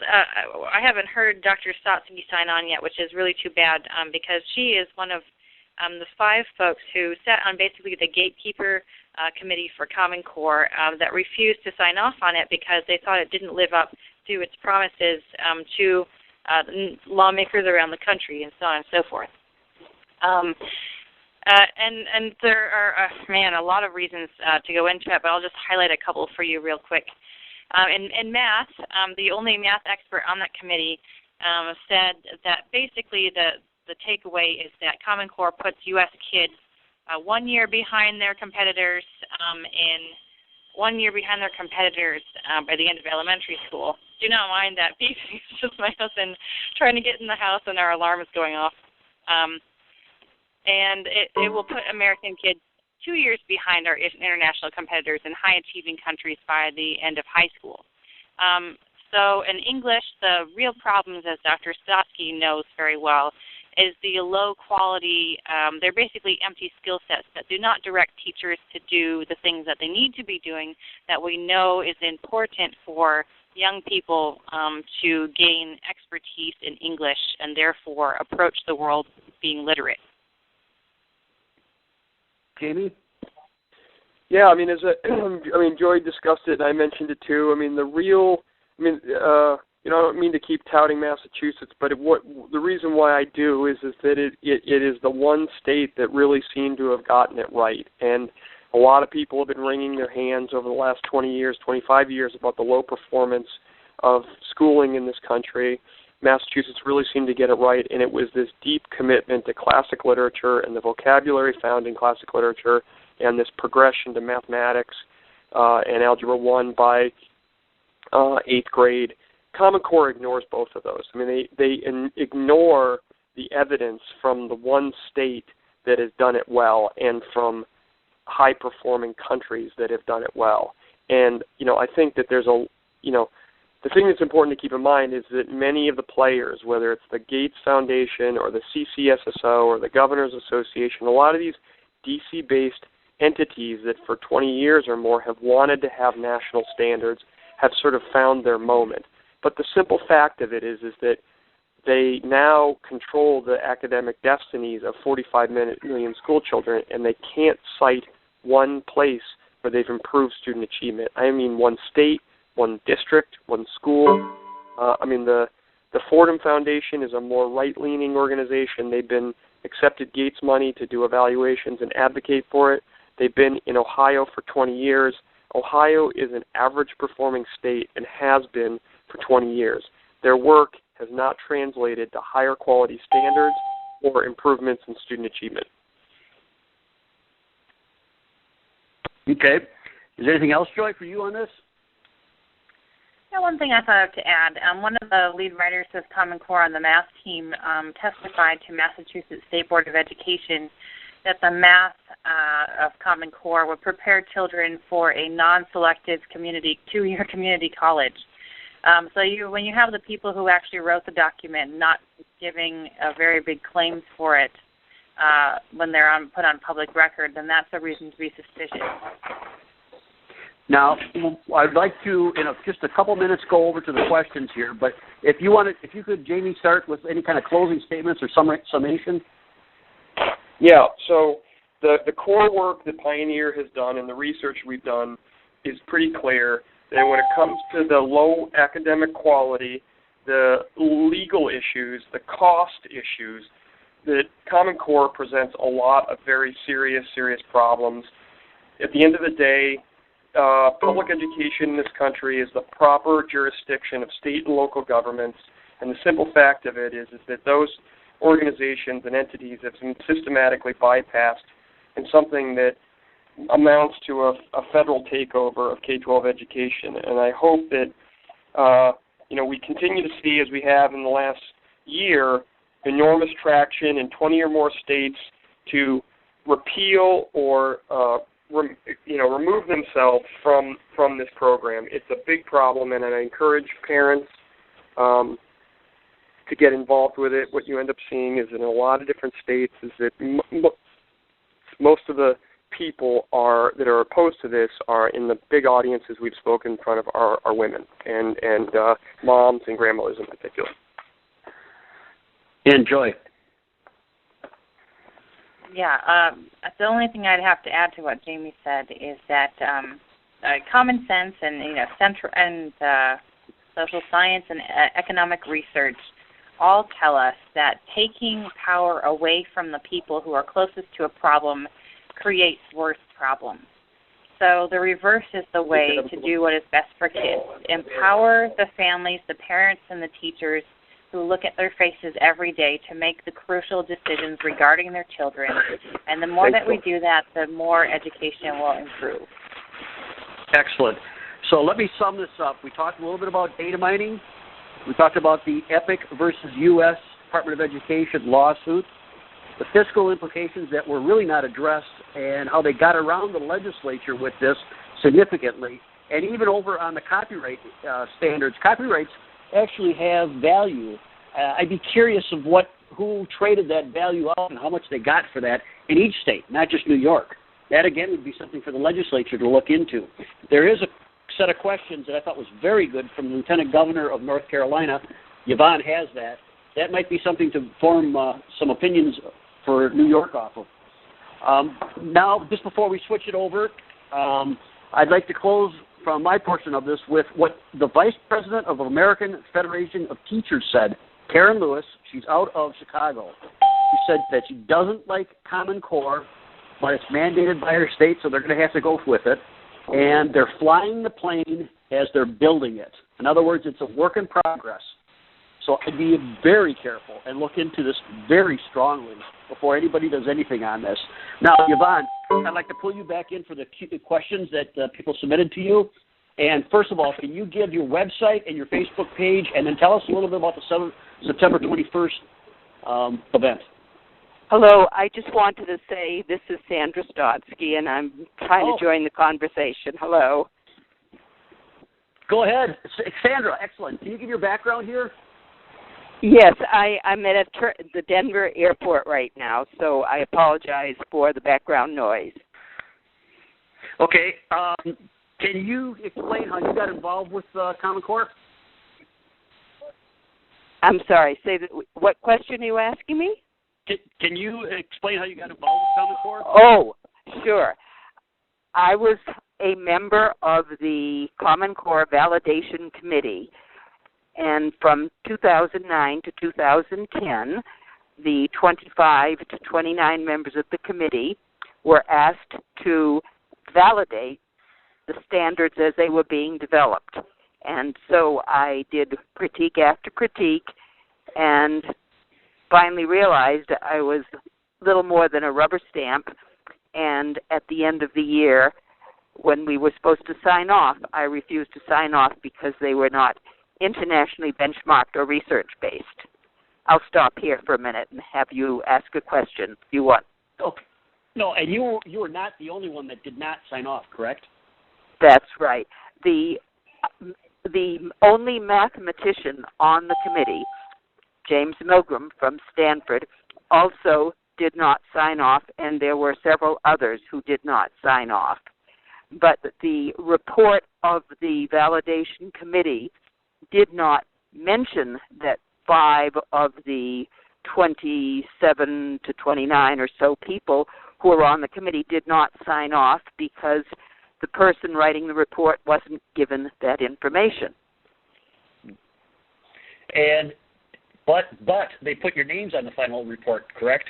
I haven't heard Dr. Stotsky sign on yet, which is really too bad, because she is one of the 5 folks who sat on basically the gatekeeper committee for Common Core that refused to sign off on it because they thought it didn't live up to its promises to lawmakers around the country and so on and so forth. And there are, a lot of reasons to go into it, but I'll just highlight a couple for you real quick. In math, the only math expert on that committee said that basically the takeaway is that Common Core puts U.S. kids 1 year behind their competitors and 1 year behind their competitors by the end of elementary school. Do not mind that beep. It's just my husband trying to get in the house and our alarm is going off. And it will put American kids 2 years behind our international competitors in high-achieving countries by the end of high school. So in English, the real problems, as Dr. Stotsky knows very well, is the low quality, they're basically empty skill sets that do not direct teachers to do the things that they need to be doing that we know is important for young people to gain expertise in English and therefore approach the world being literate. Jamie? Yeah, Joy discussed it and I mentioned it too. I don't mean to keep touting Massachusetts, but the reason why I do is that it is the one state that really seemed to have gotten it right. And a lot of people have been wringing their hands over the last 20 years, 25 years about the low performance of schooling in this country. Massachusetts really seemed to get it right, and it was this deep commitment to classic literature and the vocabulary found in classic literature and this progression to mathematics and Algebra 1 by 8th grade. Common Core ignores both of those. They ignore the evidence from the one state that has done it well and from high-performing countries that have done it well. And, I think that there's the thing that's important to keep in mind is that many of the players, whether it's the Gates Foundation or the CCSSO or the Governors Association, a lot of these DC-based entities that for 20 years or more have wanted to have national standards have sort of found their moment. But the simple fact of it is that they now control the academic destinies of 45 million school children, and they can't cite one place where they've improved student achievement. I mean one state, one district, one school. The Fordham Foundation is a more right-leaning organization. They've been accepted Gates money to do evaluations and advocate for it. They've been in Ohio for 20 years. Ohio is an average-performing state and has been for 20 years. Their work has not translated to higher quality standards or improvements in student achievement. Okay. Is there anything else, Joy, for you on this? Yeah, one thing I thought of to add, one of the lead writers of Common Core on the math team testified to Massachusetts State Board of Education that the math of Common Core would prepare children for a non-selective two-year community college. So when you have the people who actually wrote the document not giving very big claims for it when they're put on public record, then that's a reason to be suspicious. Now, I'd like to, in just a couple minutes, go over to the questions here. But if you could, Jamie, start with any kind of closing statements or summation. Yeah. So the core work that Pioneer has done and the research we've done is pretty clear that when it comes to the low academic quality, the legal issues, the cost issues, that Common Core presents a lot of very serious problems. At the end of the day, public education in this country is the proper jurisdiction of state and local governments, and the simple fact of it is that those organizations and entities have been systematically bypassed in something that amounts to a federal takeover of K-12 education. And I hope that we continue to see, as we have in the last year, enormous traction in 20 or more states to repeal or remove themselves from this program. It's a big problem, and I encourage parents to get involved with it. What you end up seeing is in a lot of different states is that most of the people that are opposed to this are in the big audiences we've spoken in front of are women and moms and grandmothers in particular. And Joy. Yeah, the only thing I'd have to add to what Jamie said is that common sense and social science and economic research all tell us that taking power away from the people who are closest to a problem creates worse problems. So the reverse is the way to do what is best for kids. Empower the families, the parents, and the teachers who look at their faces every day to make the crucial decisions regarding their children. And the more that we do that, the more education will improve. Excellent. So let me sum this up. We talked a little bit about data mining. We talked about the EPIC versus U.S. Department of Education lawsuit, the fiscal implications that were really not addressed, and how they got around the legislature with this significantly. And even over on the copyright standards, copyrights actually have value. I'd be curious of who traded that value out and how much they got for that in each state, not just New York. That, again, would be something for the legislature to look into. There is a set of questions that I thought was very good from the Lieutenant Governor of North Carolina. Yvonne has that. That might be something to form some opinions for New York off of. Now, just before we switch it over, I'd like to close from my portion of this with what the Vice President of American Federation of Teachers said, Karen Lewis. She's out of Chicago. She said that she doesn't like Common Core, but it's mandated by her state, so they're going to have to go with it. And they're flying the plane as they're building it. In other words, it's a work in progress. So I'd be very careful and look into this very strongly before anybody does anything on this. Now, Yvonne, I'd like to pull you back in for the questions that people submitted to you. And first of all, can you give your website and your Facebook page, and then tell us a little bit about the September 21st event? Hello, I just wanted to say this is Sandra Stotsky, and I'm trying to join the conversation. Hello. Go ahead. Sandra, excellent. Can you give your background here? Yes, I'm at the Denver airport right now, so I apologize for the background noise. Okay. Can you explain how you got involved with Common Core? I'm sorry. What question are you asking me? Can you explain how you got involved with Common Core? Oh, sure. I was a member of the Common Core Validation Committee, and from 2009 to 2010, the 25 to 29 members of the committee were asked to validate the standards as they were being developed. And so I did critique after critique and finally realized I was little more than a rubber stamp. And at the end of the year, when we were supposed to sign off, I refused to sign off because they were not internationally benchmarked or research-based. I'll stop here for a minute and have you ask a question if you want. Okay. No, and you were not the only one that did not sign off, correct? That's right. The only mathematician on the committee, James Milgram from Stanford, also did not sign off, and there were several others who did not sign off. But the report of the validation committee did not mention that 5 of the 27 to 29 or so people who were on the committee did not sign off because the person writing the report wasn't given that information. But they put your names on the final report, correct?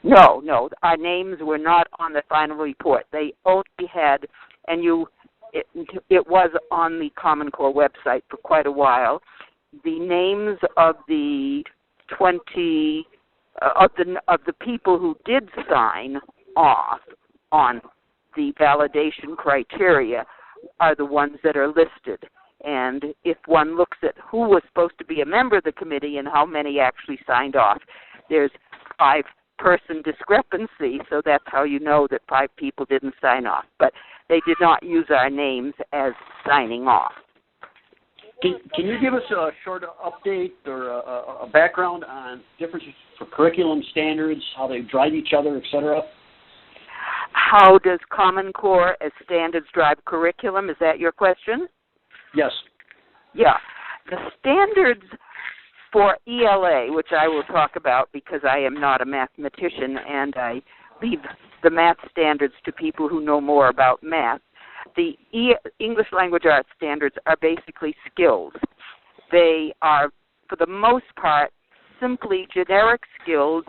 No, our names were not on the final report. They only had, and it was on the Common Core website for quite a while, the names of the 20 of the people who did sign off on the validation criteria are the ones that are listed. And if one looks at who was supposed to be a member of the committee and how many actually signed off, there's 5-person discrepancy, so that's how you know that 5 people didn't sign off. But they did not use our names as signing off. Can you give us a short update or a background on differences for curriculum standards, how they drive each other, et cetera? How does Common Core as standards drive curriculum? Is that your question? Yes. Yeah. The standards for ELA, which I will talk about because I am not a mathematician and I leave the math standards to people who know more about math. The English language arts standards are basically skills. They are, for the most part, simply generic skills,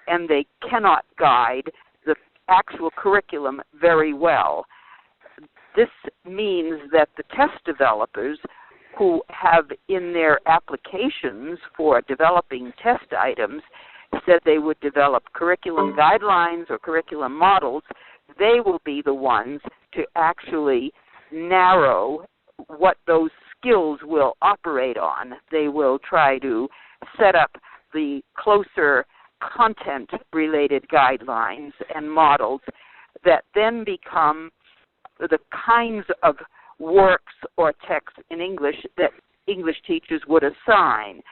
and they cannot guide the actual curriculum very well. This means that the test developers who have in their applications for developing test items said they would develop curriculum guidelines or curriculum models, they will be the ones to actually narrow what those skills will operate on. They will try to set up the closer content-related guidelines and models that then become the kinds of works or texts in English that English teachers would assign.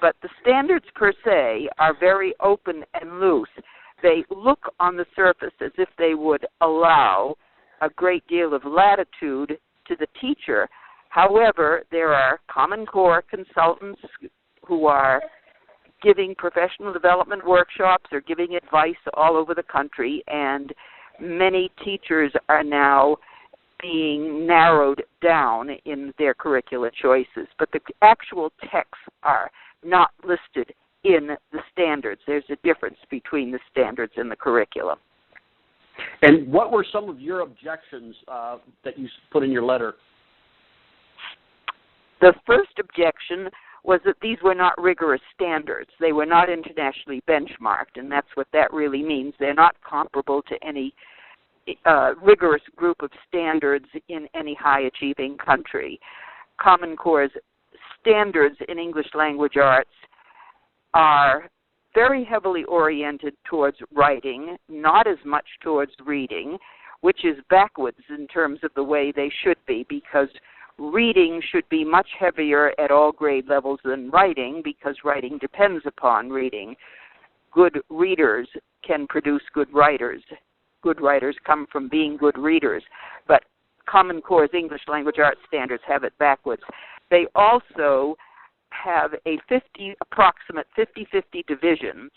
But the standards per se are very open and loose. They look on the surface as if they would allow a great deal of latitude to the teacher. However, there are Common Core consultants who are giving professional development workshops or giving advice all over the country, and many teachers are now being narrowed down in their curricula choices. But the actual texts are not listed in the standards. There's a difference between the standards and the curriculum. And what were some of your objections that you put in your letter? The first objection was that these were not rigorous standards. They were not internationally benchmarked, and that's what that really means. They're not comparable to any rigorous group of standards in any high-achieving country. Common Core's standards in English language arts are very heavily oriented towards writing, not as much towards reading, which is backwards in terms of the way they should be, because reading should be much heavier at all grade levels than writing, because writing depends upon reading. Good readers can produce good writers. good writers come from being good readers, but Common Core's English Language Arts Standards have it backwards. They also have a approximate 50-50 division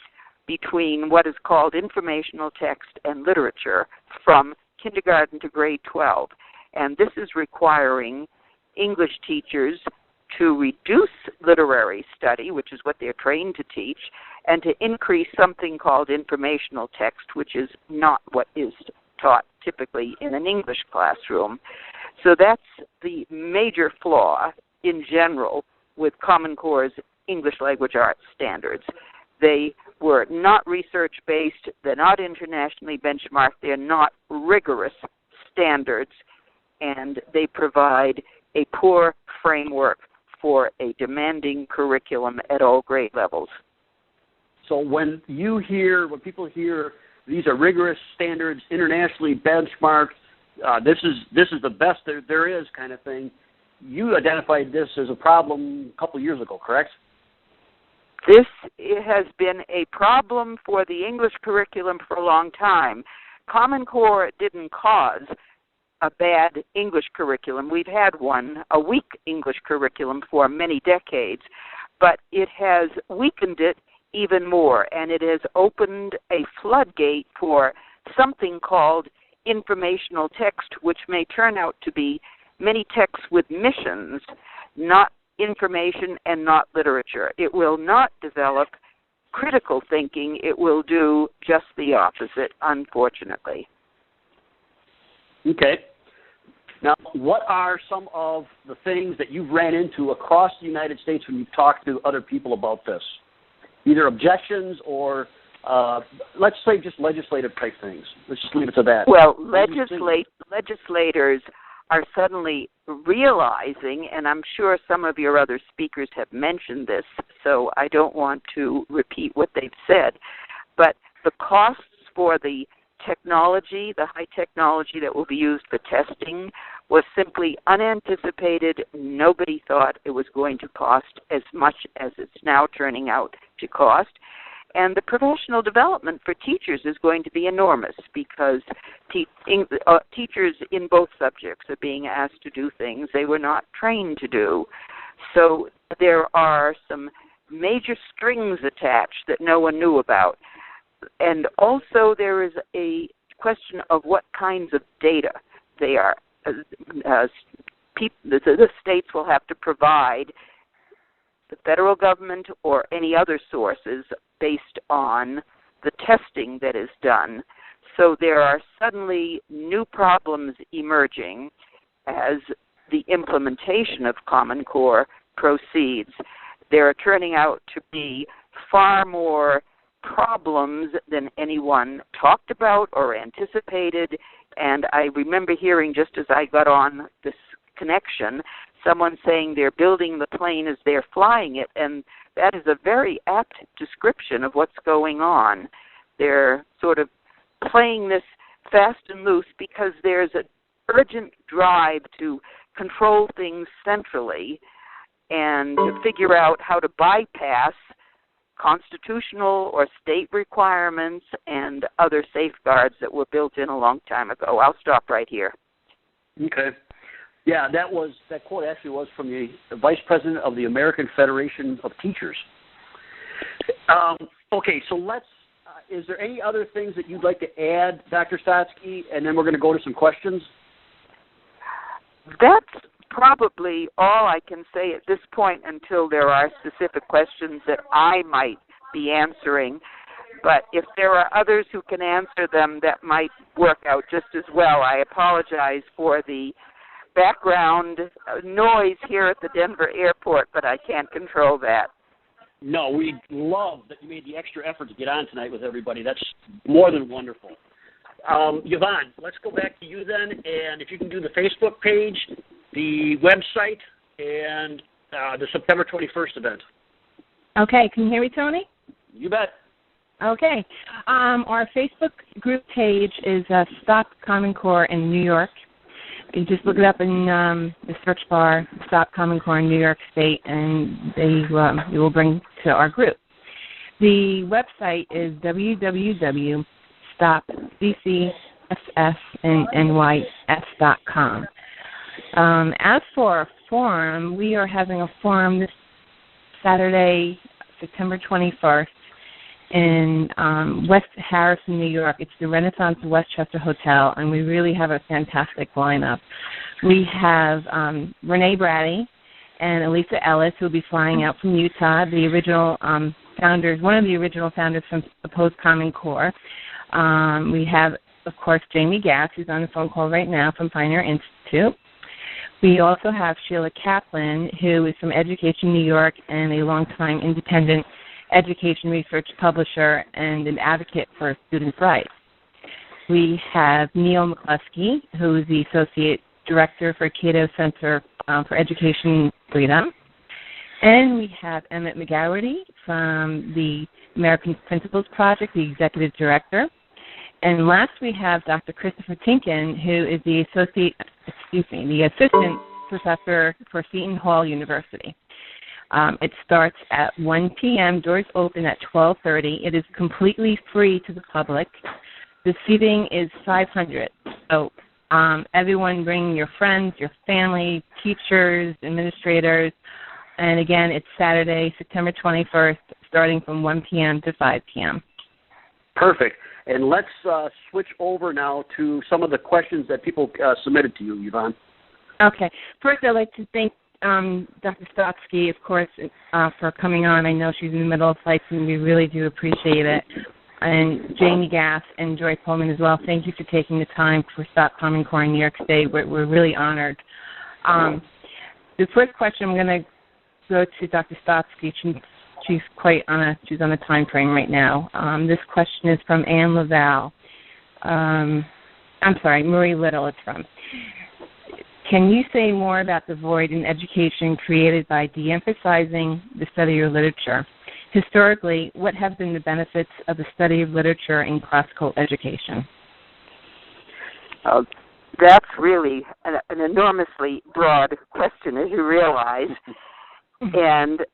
between what is called informational text and literature from kindergarten to grade 12. And this is requiring English teachers to reduce literary study, which is what they're trained to teach, and to increase something called informational text, which is not what is taught typically in an English classroom. So that's the major flaw in general with Common Core's English Language Arts Standards. They were not research-based, they're not internationally benchmarked, they're not rigorous standards, and they provide a poor framework for a demanding curriculum at all grade levels. So when people hear these are rigorous standards, internationally benchmarked, this is the best there is kind of thing, you identified this as a problem a couple of years ago, correct? This has been a problem for the English curriculum for a long time. Common Core didn't cause a bad English curriculum. We've had a weak English curriculum for many decades, but it has weakened it even more, and it has opened a floodgate for something called informational text, which may turn out to be many texts with missions, not information and not literature. It will not develop critical thinking. It will do just the opposite, unfortunately. Okay. Now, what are some of the things that you've ran into across the United States when you've talked to other people about this? Either objections or, let's say, just legislative type things. Let's just leave it to that. Well, legislators are suddenly realizing, and I'm sure some of your other speakers have mentioned this, so I don't want to repeat what they've said, but the costs for the technology, the high technology that will be used for testing, was simply unanticipated. Nobody thought it was going to cost as much as it's now turning out to cost. And the professional development for teachers is going to be enormous because teachers in both subjects are being asked to do things they were not trained to do. So there are some major strings attached that no one knew about. And also there is a question of what kinds of data they are. The states will have to provide the federal government or any other sources based on the testing that is done. So there are suddenly new problems emerging as the implementation of Common Core proceeds. There are turning out to be far more problems than anyone talked about or anticipated. And I remember hearing, just as I got on this connection, someone saying they're building the plane as they're flying it, and that is a very apt description of what's going on. They're sort of playing this fast and loose because there's an urgent drive to control things centrally and to figure out how to bypass constitutional or state requirements and other safeguards that were built in a long time ago. I'll stop right here. Okay. Yeah, that quote actually was from the Vice President of the American Federation of Teachers. Okay, so is there any other things that you'd like to add, Dr. Stotsky? And then we're going to go to some questions. That's probably all I can say at this point until there are specific questions that I might be answering. But if there are others who can answer them, that might work out just as well. I apologize for the background noise here at the Denver airport, but I can't control that. No, we love that you made the extra effort to get on tonight with everybody. That's more than wonderful. Yvonne, let's go back to you then, and if you can do the Facebook page, the website, and the September 21st event. Okay, can you hear me, Tony? You bet. Okay. Our Facebook group page is Stop Common Core in New York. You just look it up in the search bar, Stop Common Core in New York State, and you will bring to our group. The website is www.stopccny.org. ssnys.com. As for our forum, we are having a forum this Saturday, September 21st, in West Harrison, New York. It's the Renaissance Westchester Hotel, and we really have a fantastic lineup. We have Renee Brady and Elisa Ellis, who will be flying out from Utah, the original founders, one of the original founders from Opposed Common Core. We have, of course, Jamie Gass, who's on the phone call right now from Pioneer Institute. We also have Sheila Kaplan, who is from Education New York and a longtime independent education research publisher and an advocate for students' rights. We have Neil McCluskey, who is the Associate Director for Cato Center for Education Freedom. And we have Emmett McGowarty from the American Principles Project, the Executive Director. And last we have Dr. Christopher Tinkin, who is the Assistant Professor for Seton Hall University. It starts at 1 p.m. Doors open at 12:30. It is completely free to the public. The seating is 500. So everyone bring your friends, your family, teachers, administrators. And again, it's Saturday, September 21st, starting from 1 p.m. to 5 p.m. Perfect. And let's switch over now to some of the questions that people submitted to you, Yvonne. Okay. First, I'd like to thank Dr. Stotsky, of course, for coming on. I know she's in the middle of flights, and we really do appreciate it. And Jamie Gass and Joy Pullman as well. Thank you for taking the time for Stop Common Core in New York State. We're really honored. The first question, I'm going to go to Dr. Stotsky. She's on a time frame right now. This question is from Anne Laval. Marie Little it's from. Can you say more about the void in education created by de-emphasizing the study of literature? Historically, what have been the benefits of the study of literature in classical education? That's really an enormously broad question, as you realize. And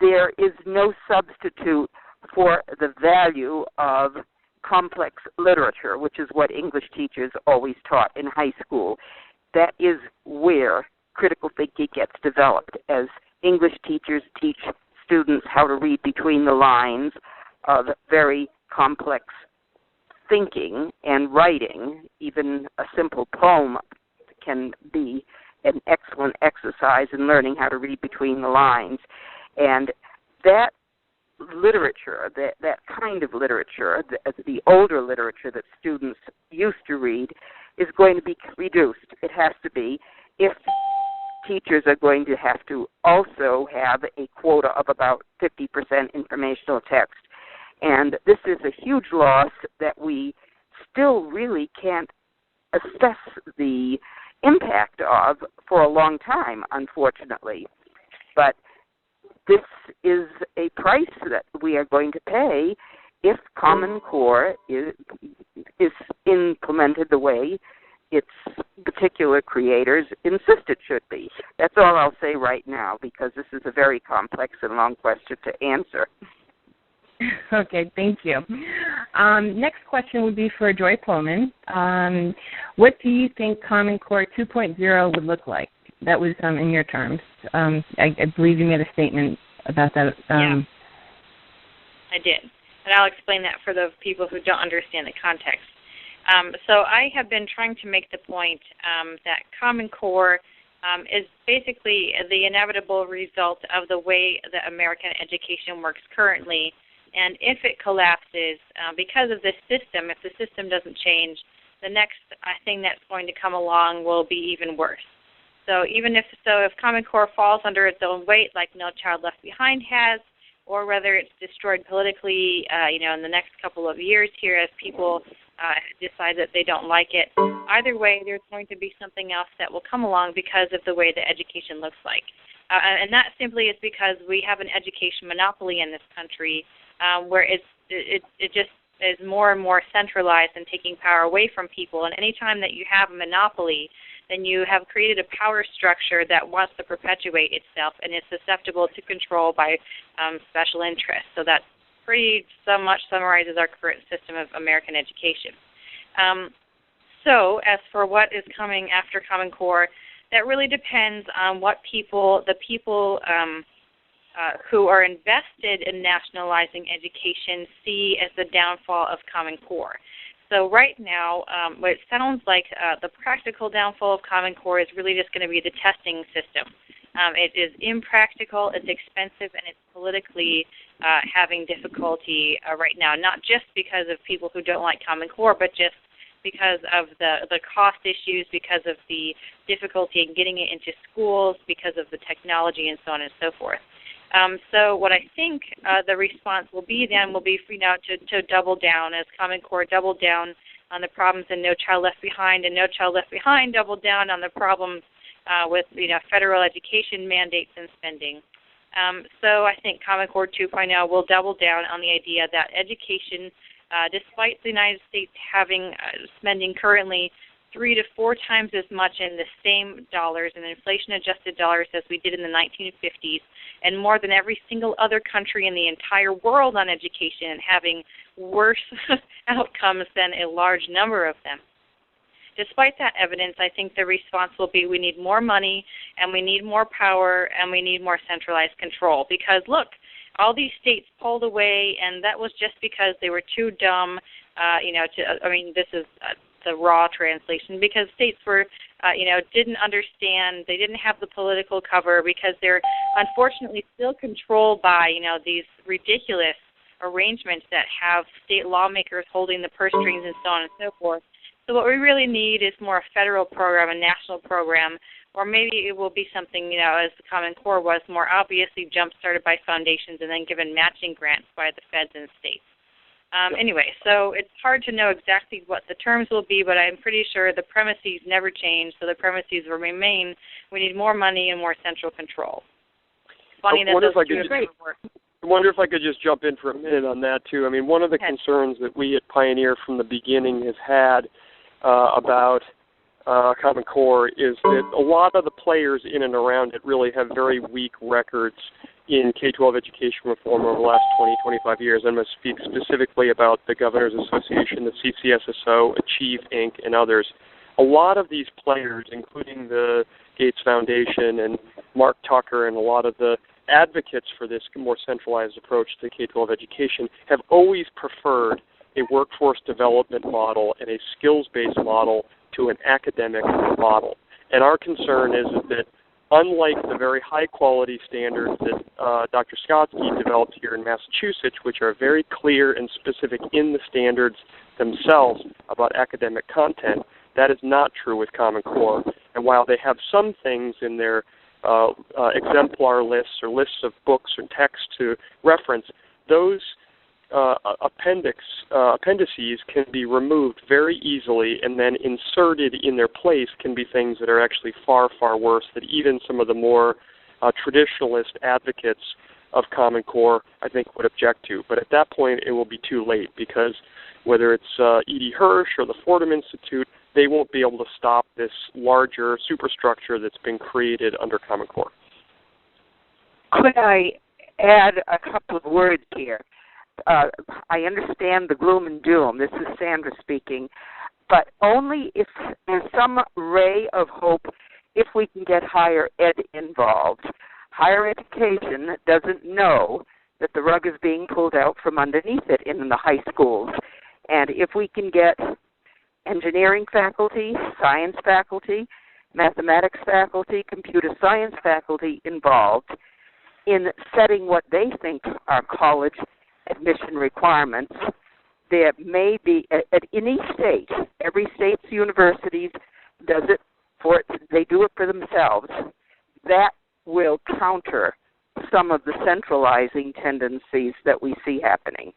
there is no substitute for the value of complex literature, which is what English teachers always taught in high school. That is where critical thinking gets developed, as English teachers teach students how to read between the lines of very complex thinking and writing. Even a simple poem can be an excellent exercise in learning how to read between the lines. And that literature, that kind of literature, the older literature that students used to read, is going to be reduced. It has to be, if teachers are going to have to also have a quota of about 50% informational text. And this is a huge loss that we still really can't assess the impact of for a long time, unfortunately. But this is a price that we are going to pay if Common Core is implemented the way its particular creators insist it should be. That's all I'll say right now, because this is a very complex and long question to answer. Okay, thank you. Next question would be for Joy Pullman. What do you think Common Core 2.0 would look like? That was in your terms. I believe you made a statement about that. Yeah, I did. And I'll explain that for the people who don't understand the context. So I have been trying to make the point that Common Core is basically the inevitable result of the way that American education works currently. And if it collapses because of this system, if the system doesn't change, the next thing that's going to come along will be even worse. So if Common Core falls under its own weight, like No Child Left Behind has, or whether it's destroyed politically, in the next couple of years here as people decide that they don't like it, either way, there's going to be something else that will come along because of the way the education looks like. And that simply is because we have an education monopoly in this country where it just is more and more centralized and taking power away from people. And any time that you have a monopoly, then you have created a power structure that wants to perpetuate itself and is susceptible to control by special interests. So that pretty much summarizes our current system of American education. So as for what is coming after Common Core, that really depends on what the people who are invested in nationalizing education see as the downfall of Common Core. So right now, what it sounds like the practical downfall of Common Core is really just going to be the testing system. It is impractical, it's expensive, and it's politically having difficulty right now, not just because of people who don't like Common Core, but just because of the cost issues, because of the difficulty in getting it into schools, because of the technology, and so on and so forth. So what I think the response will be then will be to double down, as Common Core doubled down on the problems in No Child Left Behind, and No Child Left Behind doubled down on the problems with federal education mandates and spending. So I think Common Core 2.0 will double down on the idea that education, despite the United States having spending currently 3 to 4 times as much in the same dollars, in inflation-adjusted dollars, as we did in the 1950s, and more than every single other country in the entire world on education, and having worse outcomes than a large number of them. Despite that evidence, I think the response will be we need more money, and we need more power, and we need more centralized control. Because, look, all these states pulled away, and that was just because they were too dumb, this is the raw translation, because states were, didn't understand, they didn't have the political cover, because they're unfortunately still controlled by, these ridiculous arrangements that have state lawmakers holding the purse strings and so on and so forth. So what we really need is more a federal program, a national program, or maybe it will be something, as the Common Core was, more obviously jump-started by foundations and then given matching grants by the feds and states. Anyway, so it's hard to know exactly what the terms will be, but I'm pretty sure the premises never change, so the premises will remain. We need more money and more central control. Funny that those two work. I wonder if I could just jump in for a minute on that, too. I mean, one of the concerns that we at Pioneer from the beginning has had about Common Core is that a lot of the players in and around it really have very weak records in K-12 education reform over the last 20, 25 years. I'm going to speak specifically about the Governors Association, the CCSSO, Achieve, Inc., and others. A lot of these players, including the Gates Foundation and Mark Tucker and a lot of the advocates for this more centralized approach to K-12 education, have always preferred a workforce development model and a skills-based model to an academic model. And our concern is that unlike the very high-quality standards that Dr. Stotsky developed here in Massachusetts, which are very clear and specific in the standards themselves about academic content, that is not true with Common Core. And while they have some things in their exemplar lists or lists of books or texts to reference, those appendices can be removed very easily, and then inserted in their place can be things that are actually far, far worse that even some of the more traditionalist advocates of Common Core, I think, would object to. But at that point, it will be too late, because whether it's E.D. Hirsch or the Fordham Institute, they won't be able to stop this larger superstructure that's been created under Common Core. Could I add a couple of words here? I understand the gloom and doom. This is Sandra speaking. But only if there's some ray of hope if we can get higher ed involved. Higher education doesn't know that the rug is being pulled out from underneath it in the high schools. And if we can get engineering faculty, science faculty, mathematics faculty, computer science faculty involved in setting what they think are college admission requirements, there may be, in each state, every state's universities does it they do it for themselves. That will counter some of the centralizing tendencies that we see happening.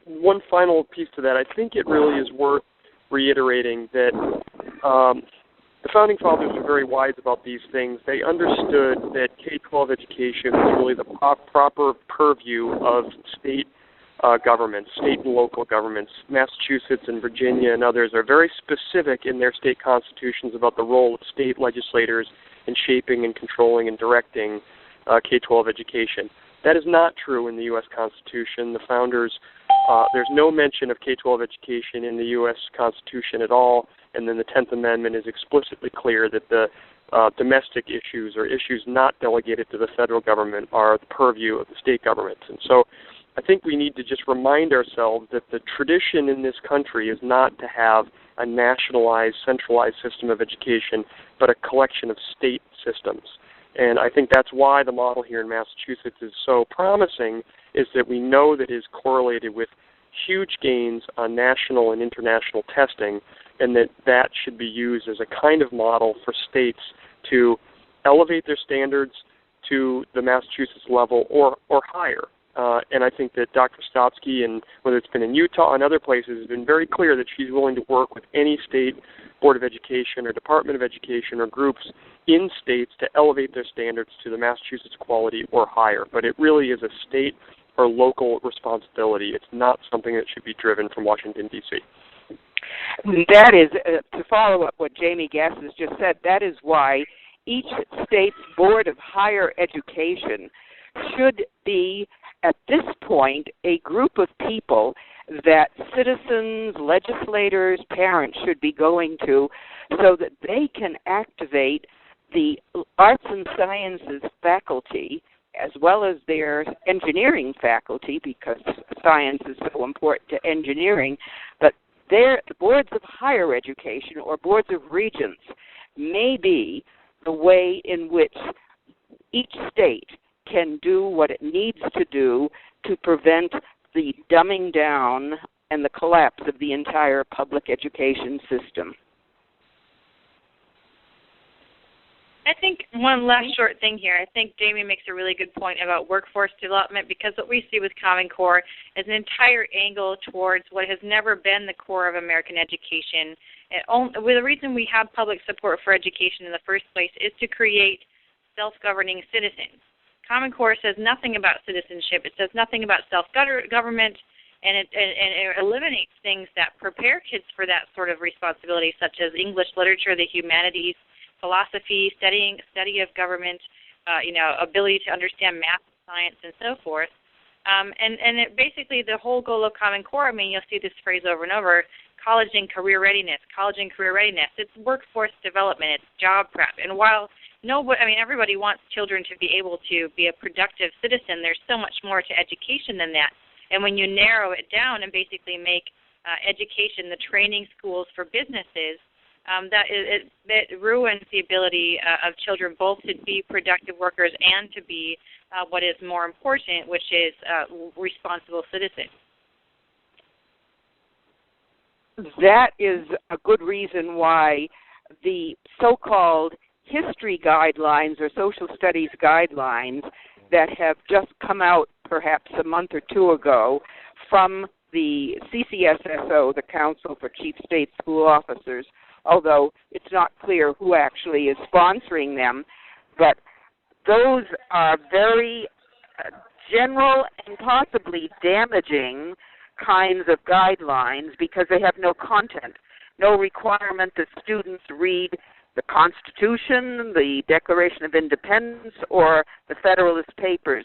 One final piece to that, I think it really is worth reiterating that the Founding Fathers were very wise about these things. They understood that K-12 education was really the proper purview of state governments, state and local governments. Massachusetts and Virginia and others are very specific in their state constitutions about the role of state legislators in shaping and controlling and directing K-12 education. That is not true in the U.S. Constitution. The founders There's no mention of K-12 education in the U.S. Constitution at all, and then the 10th Amendment is explicitly clear that the domestic issues or issues not delegated to the federal government are the purview of the state governments. And so I think we need to just remind ourselves that the tradition in this country is not to have a nationalized, centralized system of education, but a collection of state systems. And I think that's why the model here in Massachusetts is so promising, is that we know that it is correlated with huge gains on national and international testing, and that should be used as a kind of model for states to elevate their standards to the Massachusetts level or higher. And I think that Dr. Stotsky, and whether it's been in Utah and other places, has been very clear that she's willing to work with any state Board of Education or Department of Education or groups in states to elevate their standards to the Massachusetts quality or higher. But it really is a state or local responsibility. It's not something that should be driven from Washington, D.C. That is, to follow up what Jamie Gass has just said, that is why each state's Board of Higher Education should be, at this point, a group of people that citizens, legislators, parents should be going to so that they can activate the arts and sciences faculty as well as their engineering faculty, because science is so important to engineering, but the boards of higher education or boards of regents may be the way in which each state can do what it needs to do to prevent the dumbing down and the collapse of the entire public education system. I think one last short thing here. I think Jamie makes a really good point about workforce development, because what we see with Common Core is an entire angle towards what has never been the core of American education. The reason we have public support for education in the first place is to create self-governing citizens. Common Core says nothing about citizenship. It says nothing about self-government, and it eliminates things that prepare kids for that sort of responsibility, such as English literature, the humanities, philosophy, study of government, ability to understand math, science, and so forth. And it basically, the whole goal of Common Core, I mean, you'll see this phrase over and over, college and career readiness. It's workforce development. It's job prep. And while everybody wants children to be able to be a productive citizen, there's so much more to education than that. And when you narrow it down and basically make education the training schools for businesses, that ruins the ability of children both to be productive workers and to be what is more important, which is responsible citizens. That is a good reason why the so-called history guidelines or social studies guidelines that have just come out perhaps a month or two ago from the CCSSO, the Council for Chief State School Officers, although it's not clear who actually is sponsoring them, but those are very general and possibly damaging kinds of guidelines because they have no content, no requirement that students read the Constitution, the Declaration of Independence, or the Federalist Papers.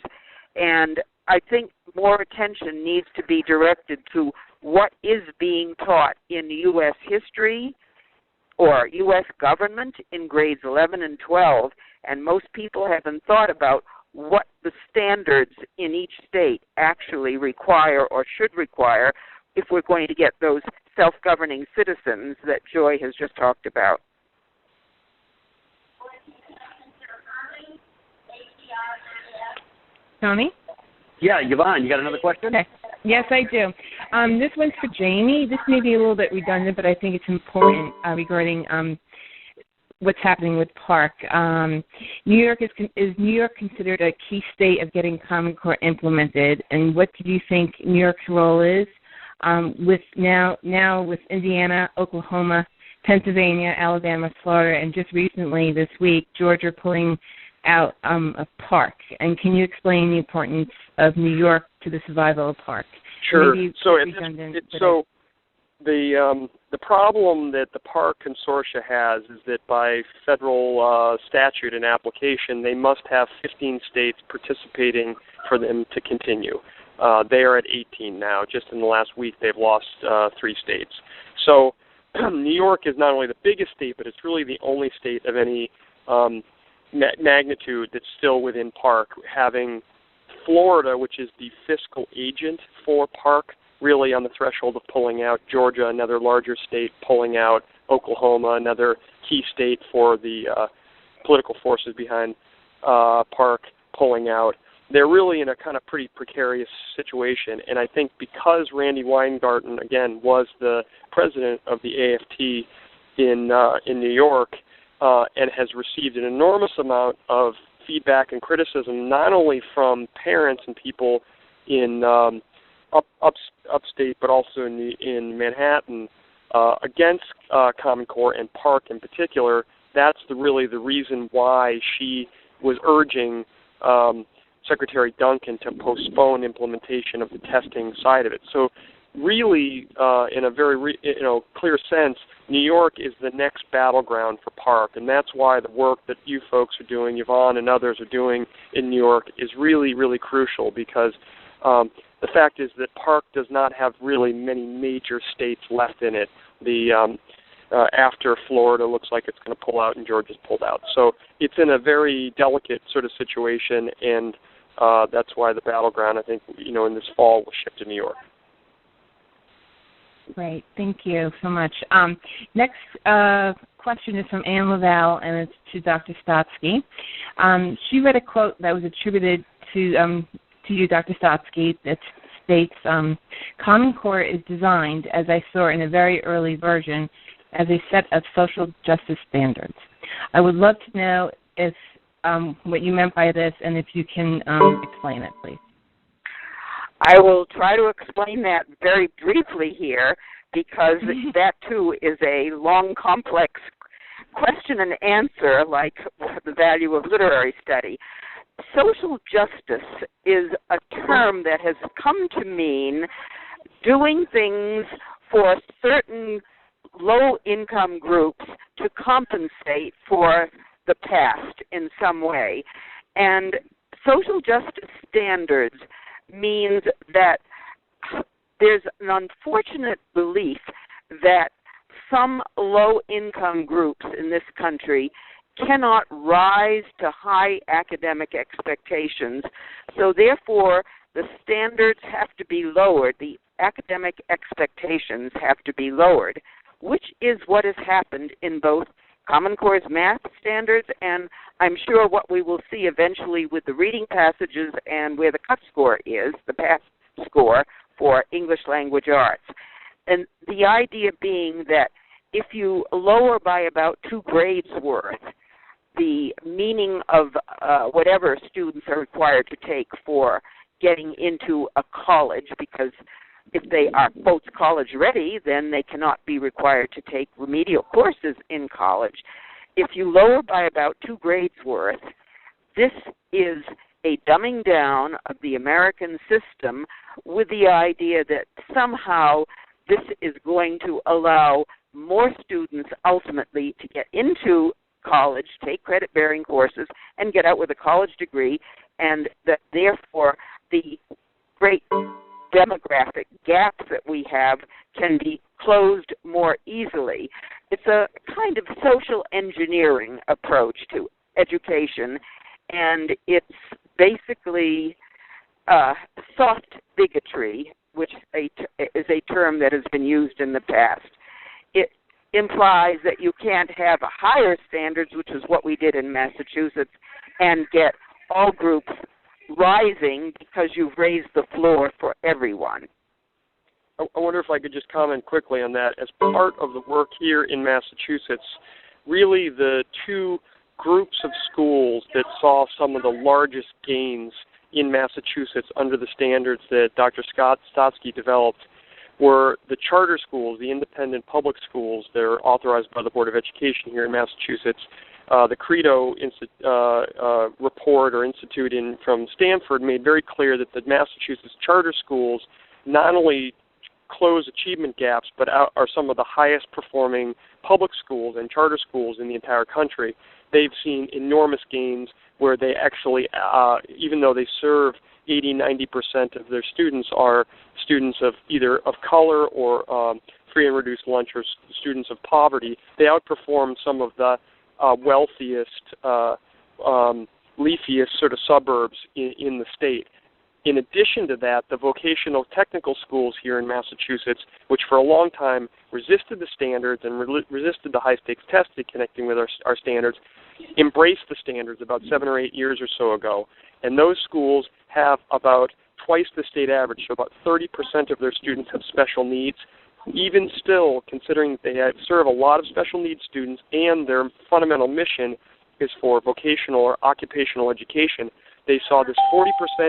And I think more attention needs to be directed to what is being taught in U.S. history or U.S. government in grades 11 and 12, and most people haven't thought about what the standards in each state actually require or should require if we're going to get those self-governing citizens that Joy has just talked about. Tony? Yeah, Yvonne, you got another question? Okay. Yes, I do. This one's for Jamie. This may be a little bit redundant, but I think it's important regarding what's happening with Park. New York is New York considered a key state of getting Common Core implemented, and what do you think New York's role is with now with Indiana, Oklahoma, Pennsylvania, Alabama, Florida, and just recently this week Georgia pulling out of Park? And can you explain the importance of New York to the survival of Park? Sure. Maybe the problem that the Park Consortia has is that by federal statute and application, they must have 15 states participating for them to continue. They are at 18 now. Just in the last week, they've lost 3 states. So New York is not only the biggest state, but it's really the only state of any magnitude that's still within PARC, having Florida, which is the fiscal agent for PARC, really on the threshold of pulling out, Georgia, another larger state, pulling out, Oklahoma, another key state for the political forces behind PARC, pulling out. They're really in a kind of pretty precarious situation, and I think because Randy Weingarten, again, was the president of the AFT in New York and has received an enormous amount of feedback and criticism, not only from parents and people in upstate, but also in Manhattan, against Common Core and PARC in particular. That's really the reason why she was urging Secretary Duncan to postpone implementation of the testing side of it. So really, in a very clear sense, New York is the next battleground for PARC, and that's why the work that you folks are doing, Yvonne and others are doing in New York, is really, really crucial, because the fact is that PARC does not have really many major states left in it. After Florida looks like it's going to pull out and Georgia's pulled out. So it's in a very delicate sort of situation, and that's why the battleground, I think, in this fall will shift to New York. Great. Thank you so much. Next question is from Ann Lavelle, and it's to Dr. Stotsky. She read a quote that was attributed to you, Dr. Stotsky, that states, Common Core is designed, as I saw in a very early version, as a set of social justice standards. I would love to know if what you meant by this, and if you can explain it, please. I will try to explain that very briefly here, because that, too, is a long, complex question and answer, like the value of literary study. Social justice is a term that has come to mean doing things for certain low-income groups to compensate for the past in some way. And social justice standards means that there's an unfortunate belief that some low-income groups in this country cannot rise to high academic expectations, so therefore the standards have to be lowered, the academic expectations have to be lowered, which is what has happened in both Common Core's math standards, and I'm sure what we will see eventually with the reading passages and where the cut score is, the pass score for English language arts. And the idea being that if you lower by about 2 grades worth the meaning of whatever students are required to take for getting into a college, because if they are, quote, college ready, then they cannot be required to take remedial courses in college. If you lower by about 2 grades worth, this is a dumbing down of the American system with the idea that somehow this is going to allow more students ultimately to get into college, take credit-bearing courses, and get out with a college degree, and that therefore the great demographic gaps that we have can be closed more easily. It's a kind of social engineering approach to education, and it's basically soft bigotry, which is a term that has been used in the past. It implies that you can't have higher standards, which is what we did in Massachusetts, and get all groups rising because you've raised the floor for everyone. I wonder if I could just comment quickly on that. As part of the work here in Massachusetts, really the 2 groups of schools that saw some of the largest gains in Massachusetts under the standards that Dr. Stotsky developed were the charter schools, the independent public schools that are authorized by the Board of Education here in Massachusetts. The Credo report or institute from Stanford made very clear that the Massachusetts charter schools not only close achievement gaps, but are some of the highest performing public schools and charter schools in the entire country. They've seen enormous gains where they actually, even though they serve 80-90% of their students are students of either of color or free and reduced lunch or students of poverty, they outperform some of the wealthiest, leafiest sort of suburbs in the state. In addition to that, the vocational technical schools here in Massachusetts, which for a long time resisted the standards and resisted the high-stakes testing connecting with our standards, embraced the standards about 7 or 8 years or so ago. And those schools have about twice the state average, so about 30% of their students have special needs. Even still, considering they serve a lot of special needs students and their fundamental mission is for vocational or occupational education, they saw this 40%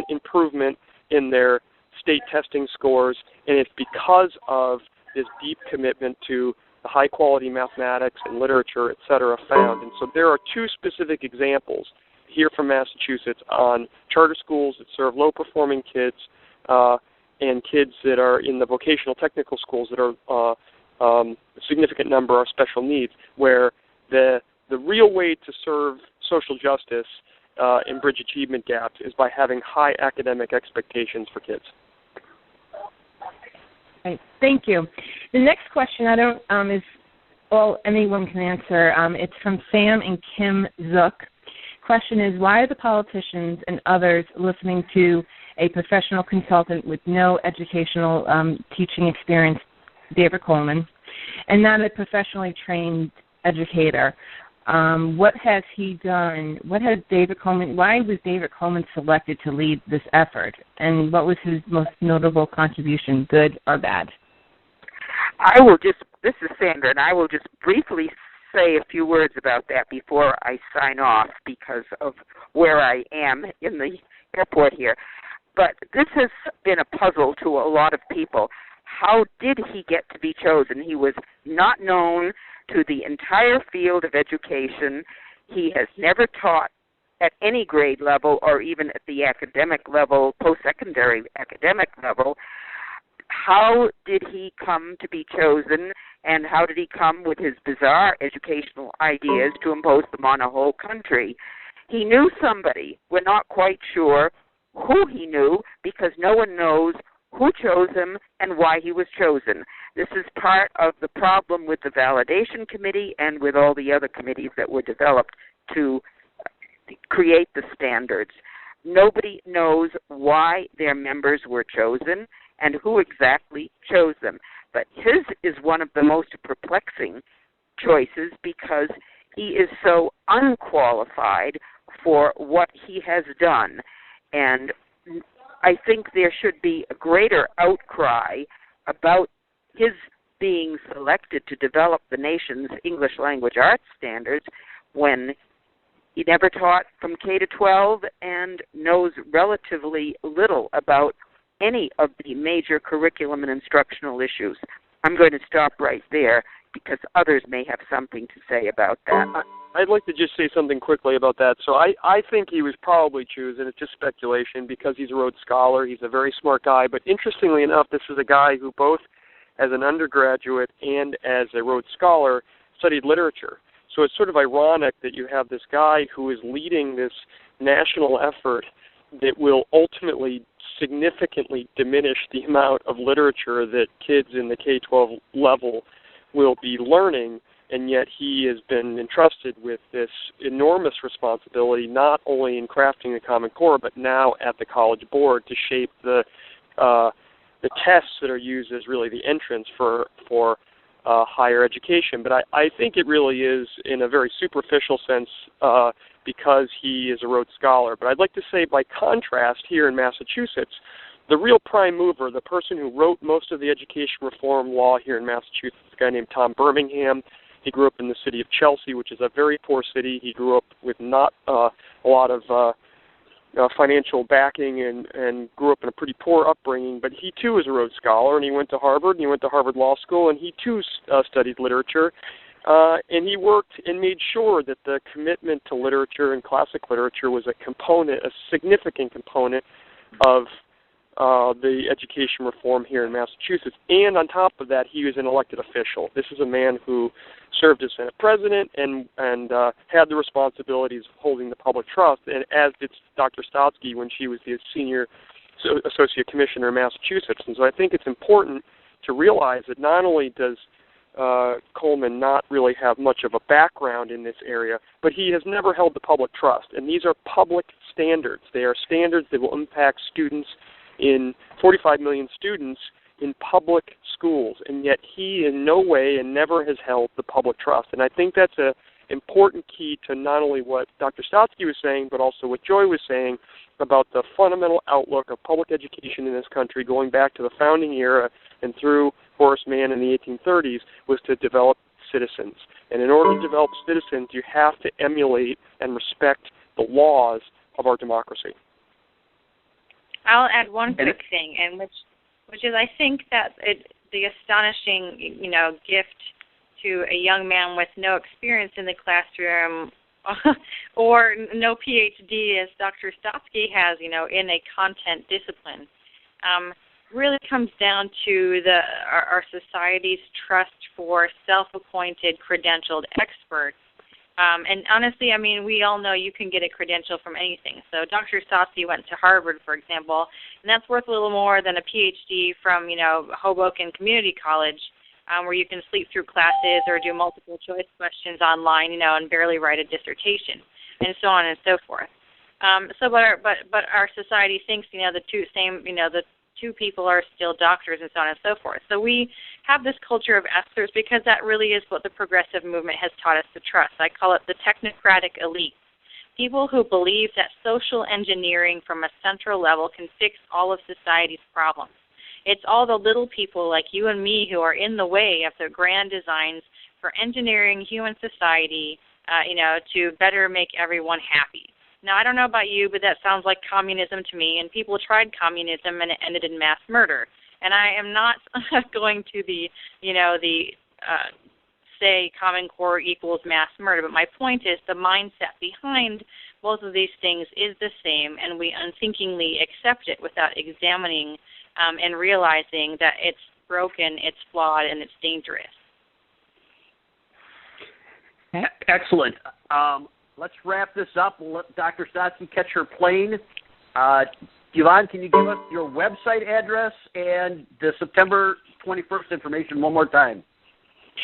improvement in their state testing scores, and it's because of this deep commitment to the high-quality mathematics and literature, et cetera, found. And so there are 2 specific examples here from Massachusetts on charter schools that serve low-performing kids and kids that are in the vocational technical schools that are a significant number are special needs, where the real way to serve social justice and bridge achievement gaps is by having high academic expectations for kids. Right. Thank you. The next question is all anyone can answer. It's from Sam and Kim Zook. Question is, why are the politicians and others listening to a professional consultant with no educational teaching experience, David Coleman, and not a professionally trained educator? What has he done? Why was David Coleman selected to lead this effort? And what was his most notable contribution, good or bad? This is Sandra, and I will just briefly say a few words about that before I sign off because of where I am in the airport here. But this has been a puzzle to a lot of people. How did he get to be chosen? He was not known to the entire field of education. He has never taught at any grade level or even at the academic level, post-secondary academic level. How did he come to be chosen, and how did he come with his bizarre educational ideas to impose them on a whole country? He knew somebody. We're not quite sure who he knew because no one knows who chose him and why he was chosen. This is part of the problem with the validation committee and with all the other committees that were developed to create the standards. Nobody knows why their members were chosen and who exactly chose them. But his is one of the most perplexing choices because he is so unqualified for what he has done. And I think there should be a greater outcry about his being selected to develop the nation's English language arts standards when he never taught from K to 12 and knows relatively little about any of the major curriculum and instructional issues. I'm going to stop right there because others may have something to say about that. I'd like to just say something quickly about that. So I think he was probably chosen. It's just speculation because he's a Rhodes Scholar. He's a very smart guy. But interestingly enough, this is a guy who both as an undergraduate and as a Rhodes Scholar studied literature. So it's sort of ironic that you have this guy who is leading this national effort that will ultimately significantly diminish the amount of literature that kids in the K-12 level will be learning, and yet he has been entrusted with this enormous responsibility, not only in crafting the Common Core, but now at the College Board to shape the tests that are used as really the entrance for higher education. But I think it really is, in a very superficial sense, because he is a Rhodes Scholar. But I'd like to say, by contrast, here in Massachusetts, the real prime mover, the person who wrote most of the education reform law here in Massachusetts, is a guy named Tom Birmingham. He grew up in the city of Chelsea, which is a very poor city. He grew up with not a lot of financial backing and grew up in a pretty poor upbringing. But he, too, is a Rhodes Scholar, and he went to Harvard, and he went to Harvard Law School, and he, too, studied literature. And he worked and made sure that the commitment to literature and classic literature was a significant component of the education reform here in Massachusetts. And on top of that, he was an elected official. This is a man who served as Senate President and had the responsibilities of holding the public trust, and as did Dr. Stotsky when she was the senior associate commissioner in Massachusetts. And so I think it's important to realize that not only does Coleman not really have much of a background in this area, but he has never held the public trust. And these are public standards. They are standards that will impact students in 45 million students in public schools, and yet he in no way and never has held the public trust. And I think that's an important key to not only what Dr. Stotsky was saying, but also what Joy was saying about the fundamental outlook of public education in this country going back to the founding era and through Horace Mann in the 1830s, was to develop citizens. And in order to develop citizens, you have to emulate and respect the laws of our democracy. I'll add one quick thing, and which is I think that the astonishing, gift to a young man with no experience in the classroom or no PhD as Dr. Stotsky has, in a content discipline, really comes down to our society's trust for self-appointed, credentialed experts. And honestly, we all know you can get a credential from anything. So Dr. Stotsky went to Harvard, for example, and that's worth a little more than a PhD from, Hoboken Community College, where you can sleep through classes or do multiple choice questions online, and barely write a dissertation, and so on and so forth. But our society thinks, the two people are still doctors and so on and so forth. So we have this culture of experts because that really is what the progressive movement has taught us to trust. I call it the technocratic elite, people who believe that social engineering from a central level can fix all of society's problems. It's all the little people like you and me who are in the way of the grand designs for engineering human society, to better make everyone happy. Now, I don't know about you, but that sounds like communism to me, and people tried communism and it ended in mass murder. And I am not going to say Common Core equals mass murder, but my point is the mindset behind both of these things is the same, and we unthinkingly accept it without examining and realizing that it's broken, it's flawed, and it's dangerous. Excellent. Let's wrap this up. We'll let Dr. Stotsky catch her plane. Yvonne, can you give us your website address and the September 21st information one more time?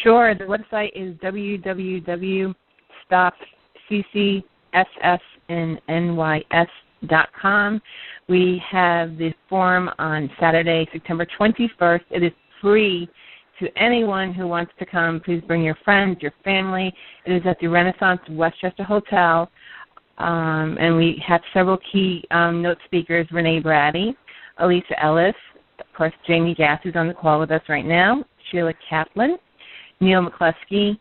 Sure. The website is www.ccssnnys.com. We have the forum on Saturday, September 21st. It is free to anyone who wants to come. Please bring your friends, your family. It is at the Renaissance Westchester Hotel, and we have several key note speakers: Renee Brady, Elisa Ellis, of course, Jamie Gass, who's on the call with us right now, Sheila Kaplan, Neil McCluskey,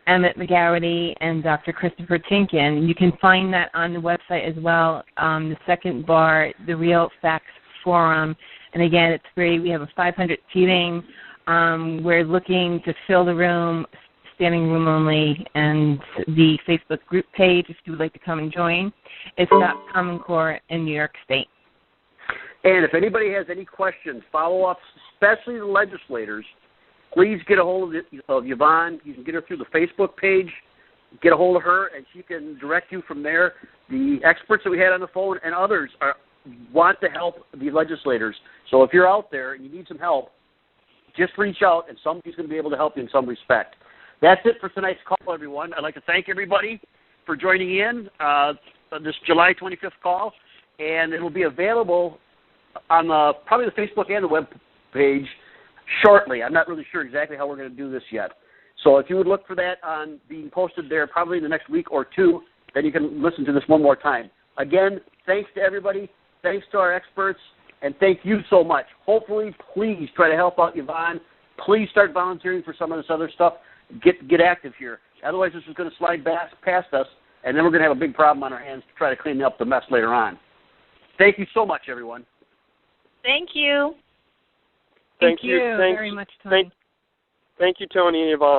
Emmett McGarity, and Dr. Christopher Tinkin. You can find that on the website as well, the second bar, the Real Facts Forum. And again, it's free. We have a 500 seating. We're looking to fill the room, standing room only, and the Facebook group page, if you would like to come and join, is Common Core in New York State. And if anybody has any questions, follow-ups, especially the legislators, please get a hold of Yvonne. You can get her through the Facebook page, get a hold of her, and she can direct you from there. The experts that we had on the phone and others want to help the legislators. So if you're out there and you need some help, just reach out, and somebody's going to be able to help you in some respect. That's it for tonight's call, everyone. I'd like to thank everybody for joining in this July 25th call, and it will be available on probably the Facebook and the web page shortly. I'm not really sure exactly how we're going to do this yet. So if you would look for that on being posted there probably in the next week or two, then you can listen to this one more time. Again, thanks to everybody. Thanks to our experts. And thank you so much. Hopefully, please try to help out Yvonne. Please start volunteering for some of this other stuff. Get active here. Otherwise, this is going to slide past us, and then we're going to have a big problem on our hands to try to clean up the mess later on. Thank you so much, everyone. Thank you. Thank you very much, Tony. Thank you, Tony and Yvonne.